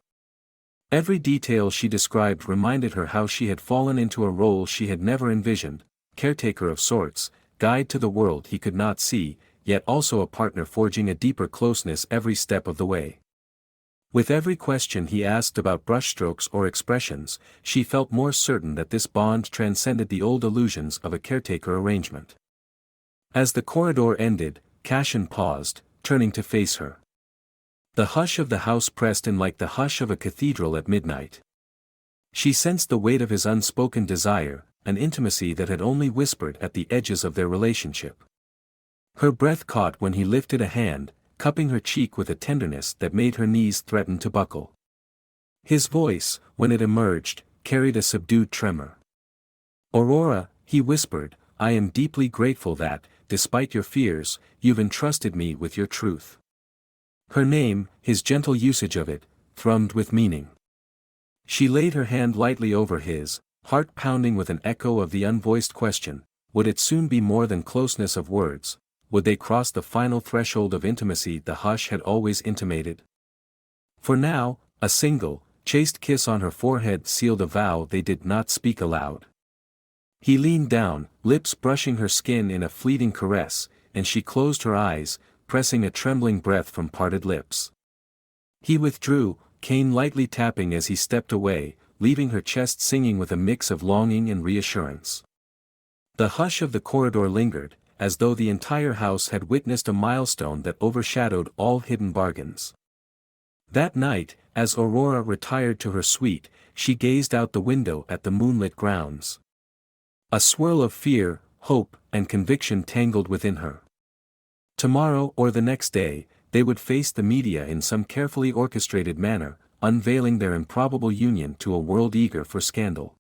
Every detail she described reminded her how she had fallen into a role she had never envisioned, caretaker of sorts, guide to the world he could not see, yet also a partner forging a deeper closeness every step of the way. With every question he asked about brushstrokes or expressions, she felt more certain that this bond transcended the old illusions of a caretaker arrangement. As the corridor ended, Cashin paused, turning to face her. The hush of the house pressed in like the hush of a cathedral at midnight. She sensed the weight of his unspoken desire, an intimacy that had only whispered at the edges of their relationship. Her breath caught when he lifted a hand, cupping her cheek with a tenderness that made her knees threaten to buckle. His voice, when it emerged, carried a subdued tremor. "Aurora," he whispered, "I am deeply grateful that, despite your fears, you've entrusted me with your truth." Her name, his gentle usage of it, thrummed with meaning. She laid her hand lightly over his, heart pounding with an echo of the unvoiced question, would it soon be more than closeness of words, would they cross the final threshold of intimacy the hush had always intimated? For now, a single, chaste kiss on her forehead sealed a vow they did not speak aloud. He leaned down, lips brushing her skin in a fleeting caress, and she closed her eyes, pressing a trembling breath from parted lips. He withdrew, cane lightly tapping as he stepped away, leaving her chest singing with a mix of longing and reassurance. The hush of the corridor lingered, as though the entire house had witnessed a milestone that overshadowed all hidden bargains. That night, as Aurora retired to her suite, she gazed out the window at the moonlit grounds. A swirl of fear, hope, and conviction tangled within her. Tomorrow or the next day, they would face the media in some carefully orchestrated manner, unveiling their improbable union to a world eager for scandal.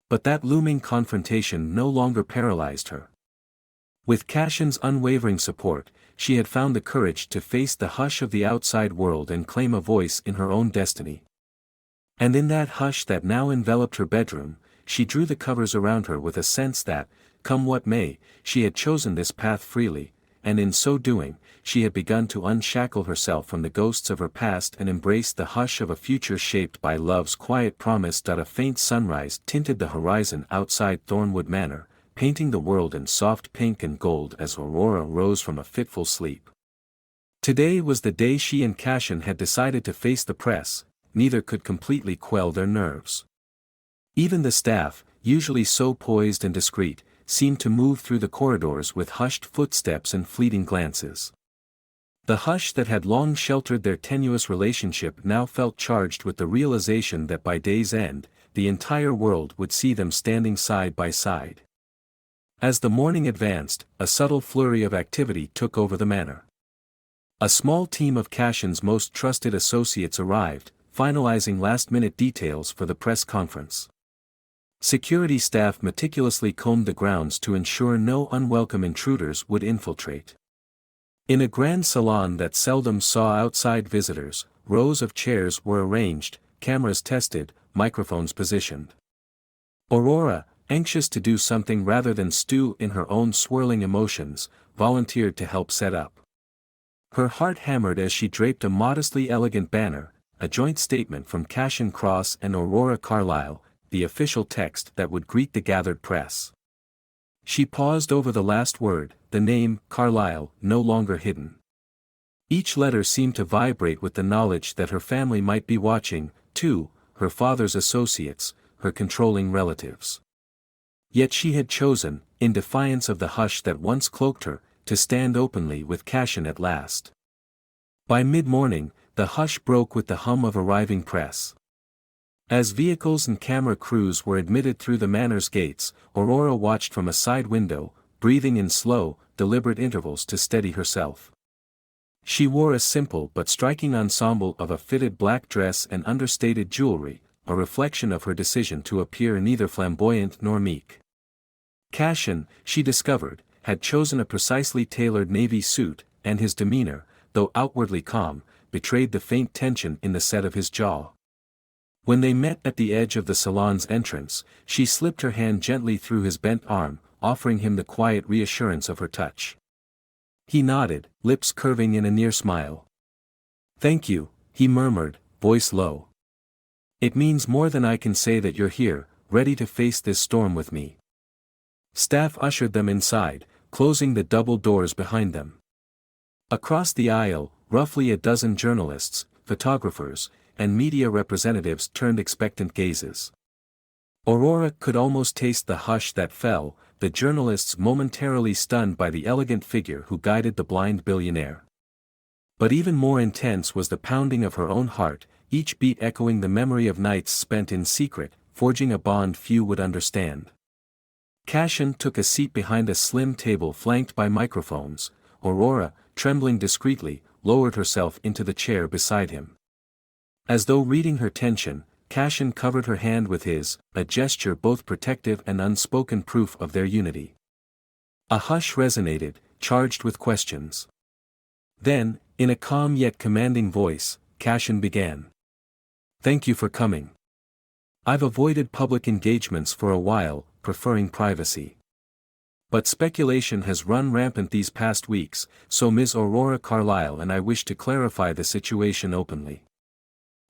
But that looming confrontation no longer paralyzed her. With Cashin's unwavering support, she had found the courage to face the hush of the outside world and claim a voice in her own destiny. And in that hush that now enveloped her bedroom, she drew the covers around her with a sense that, come what may, she had chosen this path freely, and in so doing, she had begun to unshackle herself from the ghosts of her past and embrace the hush of a future shaped by love's quiet promise. A faint sunrise tinted the horizon outside Thornwood Manor, painting the world in soft pink and gold as Aurora rose from a fitful sleep. Today was the day she and Cashin had decided to face the press, neither could completely quell their nerves. Even the staff, usually so poised and discreet, seemed to move through the corridors with hushed footsteps and fleeting glances. The hush that had long sheltered their tenuous relationship now felt charged with the realization that by day's end, the entire world would see them standing side by side. As the morning advanced, a subtle flurry of activity took over the manor. A small team of Cashin's most trusted associates arrived, finalizing last-minute details for the press conference. Security staff meticulously combed the grounds to ensure no unwelcome intruders would infiltrate. In a grand salon that seldom saw outside visitors, rows of chairs were arranged, cameras tested, microphones positioned. Aurora, anxious to do something rather than stew in her own swirling emotions, volunteered to help set up. Her heart hammered as she draped a modestly elegant banner, a joint statement from Cashin Cross and Aurora Carlyle, the official text that would greet the gathered press. She paused over the last word, the name, Carlyle, no longer hidden. Each letter seemed to vibrate with the knowledge that her family might be watching, too, her father's associates, her controlling relatives. Yet she had chosen, in defiance of the hush that once cloaked her, to stand openly with Cashin at last. By mid-morning, the hush broke with the hum of arriving press. As vehicles and camera crews were admitted through the manor's gates, Aurora watched from a side window, breathing in slow, deliberate intervals to steady herself. She wore a simple but striking ensemble of a fitted black dress and understated jewelry, a reflection of her decision to appear neither flamboyant nor meek. Cashin, she discovered, had chosen a precisely tailored navy suit, and his demeanor, though outwardly calm, betrayed the faint tension in the set of his jaw. When they met at the edge of the salon's entrance, she slipped her hand gently through his bent arm, offering him the quiet reassurance of her touch. He nodded, lips curving in a near smile. "Thank you," he murmured, voice low. "It means more than I can say that you're here, ready to face this storm with me." Staff ushered them inside, closing the double doors behind them. Across the aisle, roughly a dozen journalists, photographers, and media representatives turned expectant gazes. Aurora could almost taste the hush that fell, the journalists momentarily stunned by the elegant figure who guided the blind billionaire. But even more intense was the pounding of her own heart, each beat echoing the memory of nights spent in secret, forging a bond few would understand. Cashin took a seat behind a slim table flanked by microphones. Aurora, trembling discreetly, lowered herself into the chair beside him. As though reading her tension, Cashin covered her hand with his, a gesture both protective and unspoken proof of their unity. A hush resonated, charged with questions. Then, in a calm yet commanding voice, Cashin began. "Thank you for coming. I've avoided public engagements for a while, preferring privacy. But speculation has run rampant these past weeks, so Ms. Aurora Carlyle and I wish to clarify the situation openly."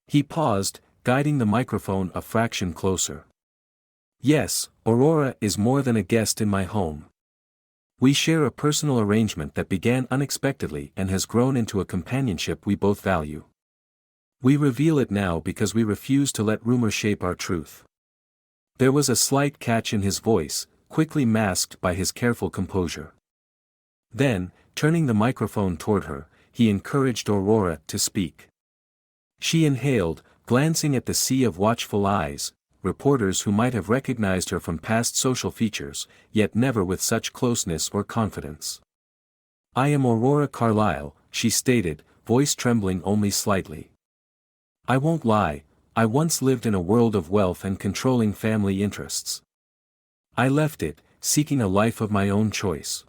He paused, guiding the microphone a fraction closer. "Yes, Aurora is more than a guest in my home. We share a personal arrangement that began unexpectedly and has grown into a companionship we both value. We reveal it now because we refuse to let rumor shape our truth." There was a slight catch in his voice, quickly masked by his careful composure. Then, turning the microphone toward her, he encouraged Aurora to speak. She inhaled, glancing at the sea of watchful eyes, reporters who might have recognized her from past social features, yet never with such closeness or confidence. "I am Aurora Carlyle," she stated, voice trembling only slightly. "I won't lie, I once lived in a world of wealth and controlling family interests. I left it, seeking a life of my own choice.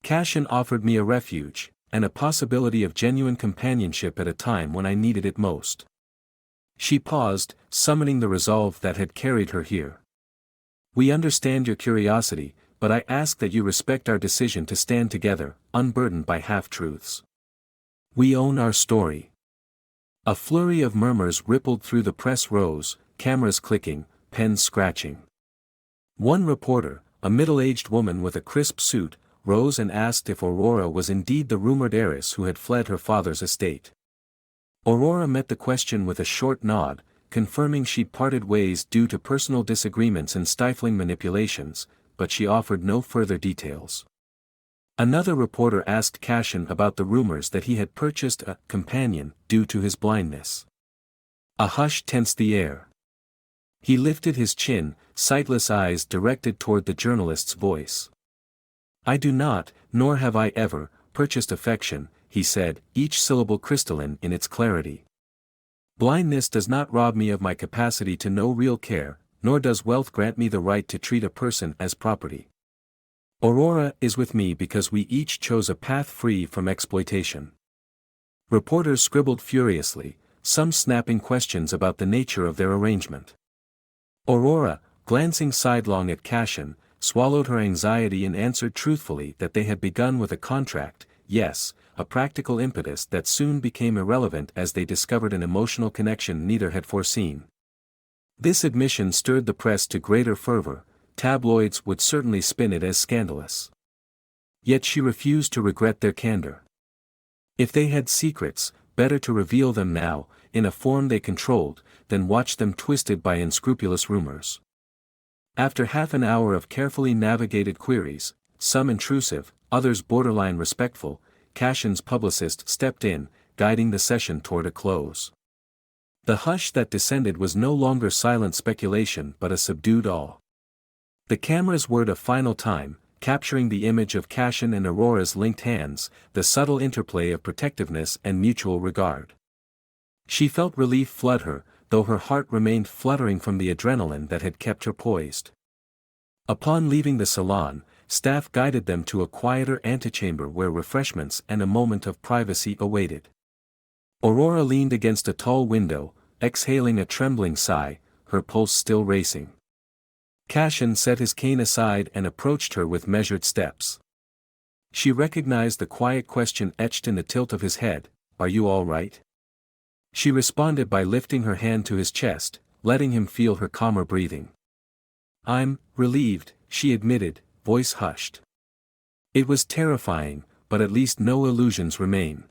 Cashin offered me a refuge, and a possibility of genuine companionship at a time when I needed it most." She paused, summoning the resolve that had carried her here. "We understand your curiosity, but I ask that you respect our decision to stand together, unburdened by half-truths. We own our story." A flurry of murmurs rippled through the press rows, cameras clicking, pens scratching. One reporter, a middle-aged woman with a crisp suit, rose and asked if Aurora was indeed the rumored heiress who had fled her father's estate. Aurora met the question with a short nod, confirming she'd parted ways due to personal disagreements and stifling manipulations, but she offered no further details. Another reporter asked Cashin about the rumors that he had purchased a companion due to his blindness. A hush tensed the air. He lifted his chin, sightless eyes directed toward the journalist's voice. "I do not, nor have I ever, purchased affection," he said, each syllable crystalline in its clarity. "Blindness does not rob me of my capacity to know real care, nor does wealth grant me the right to treat a person as property. Aurora is with me because we each chose a path free from exploitation." Reporters scribbled furiously, some snapping questions about the nature of their arrangement. Aurora, glancing sidelong at Cashin, swallowed her anxiety and answered truthfully that they had begun with a contract, yes, a practical impetus that soon became irrelevant as they discovered an emotional connection neither had foreseen. This admission stirred the press to greater fervor. Tabloids would certainly spin it as scandalous. Yet she refused to regret their candor. If they had secrets, better to reveal them now, in a form they controlled, than watch them twisted by unscrupulous rumors. After half an hour of carefully navigated queries, some intrusive, others borderline respectful, Cashin's publicist stepped in, guiding the session toward a close. The hush that descended was no longer silent speculation but a subdued awe. The cameras whirred a final time, capturing the image of Cashin and Aurora's linked hands, the subtle interplay of protectiveness and mutual regard. She felt relief flood her, though her heart remained fluttering from the adrenaline that had kept her poised. Upon leaving the salon, staff guided them to a quieter antechamber where refreshments and a moment of privacy awaited. Aurora leaned against a tall window, exhaling a trembling sigh, her pulse still racing. Cashin set his cane aside and approached her with measured steps. She recognized the quiet question etched in the tilt of his head, "Are you all right?" She responded by lifting her hand to his chest, letting him feel her calmer breathing. "I'm relieved," she admitted, voice hushed. "It was terrifying, but at least no illusions remain.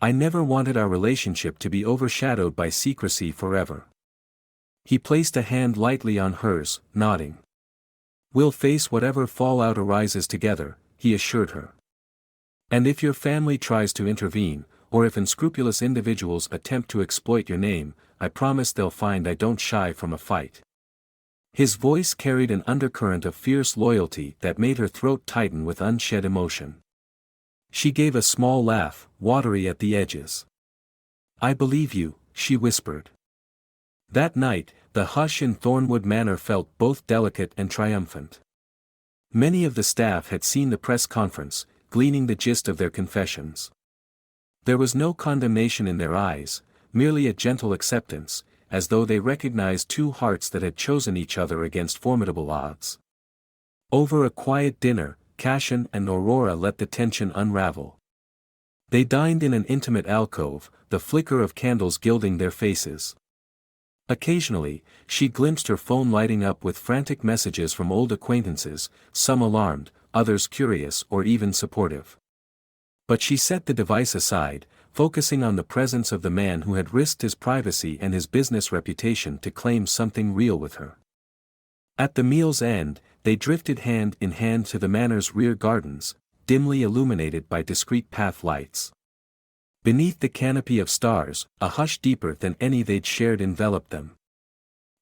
I never wanted our relationship to be overshadowed by secrecy forever." He placed a hand lightly on hers, nodding. "We'll face whatever fallout arises together," he assured her. "And if your family tries to intervene, or if unscrupulous individuals attempt to exploit your name, I promise they'll find I don't shy from a fight." His voice carried an undercurrent of fierce loyalty that made her throat tighten with unshed emotion. She gave a small laugh, watery at the edges. "I believe you," she whispered. That night, the hush in Thornwood Manor felt both delicate and triumphant. Many of the staff had seen the press conference, gleaning the gist of their confessions. There was no condemnation in their eyes, merely a gentle acceptance, as though they recognized two hearts that had chosen each other against formidable odds. Over a quiet dinner, Cashin and Aurora let the tension unravel. They dined in an intimate alcove, the flicker of candles gilding their faces. Occasionally, she glimpsed her phone lighting up with frantic messages from old acquaintances, some alarmed, others curious or even supportive. But she set the device aside, focusing on the presence of the man who had risked his privacy and his business reputation to claim something real with her. At the meal's end, they drifted hand in hand to the manor's rear gardens, dimly illuminated by discreet path lights. Beneath the canopy of stars, a hush deeper than any they'd shared enveloped them.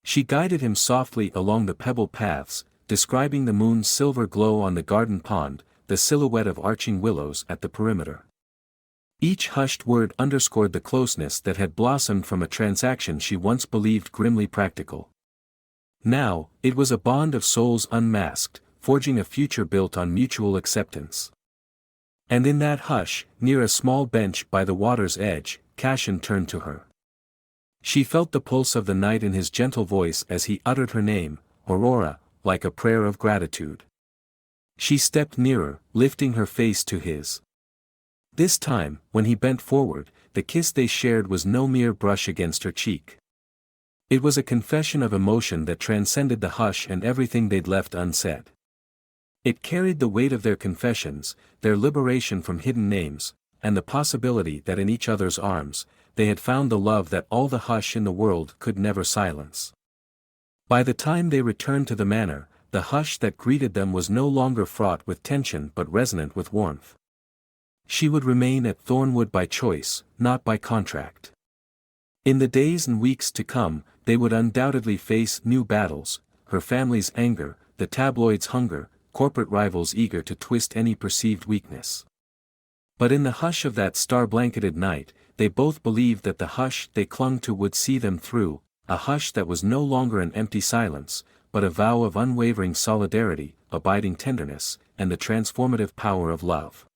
She guided him softly along the pebble paths, describing the moon's silver glow on the garden pond, the silhouette of arching willows at the perimeter. Each hushed word underscored the closeness that had blossomed from a transaction she once believed grimly practical. Now, it was a bond of souls unmasked, forging a future built on mutual acceptance. And in that hush, near a small bench by the water's edge, Cashin turned to her. She felt the pulse of the night in his gentle voice as he uttered her name, Aurora, like a prayer of gratitude. She stepped nearer, lifting her face to his. This time, when he bent forward, the kiss they shared was no mere brush against her cheek. It was a confession of emotion that transcended the hush and everything they'd left unsaid. It carried the weight of their confessions, their liberation from hidden names, and the possibility that in each other's arms, they had found the love that all the hush in the world could never silence. By the time they returned to the manor, the hush that greeted them was no longer fraught with tension but resonant with warmth. She would remain at Thornwood by choice, not by contract. In the days and weeks to come, they would undoubtedly face new battles, her family's anger, the tabloids' hunger, corporate rivals eager to twist any perceived weakness. But in the hush of that star-blanketed night, they both believed that the hush they clung to would see them through, a hush that was no longer an empty silence, but a vow of unwavering solidarity, abiding tenderness, and the transformative power of love.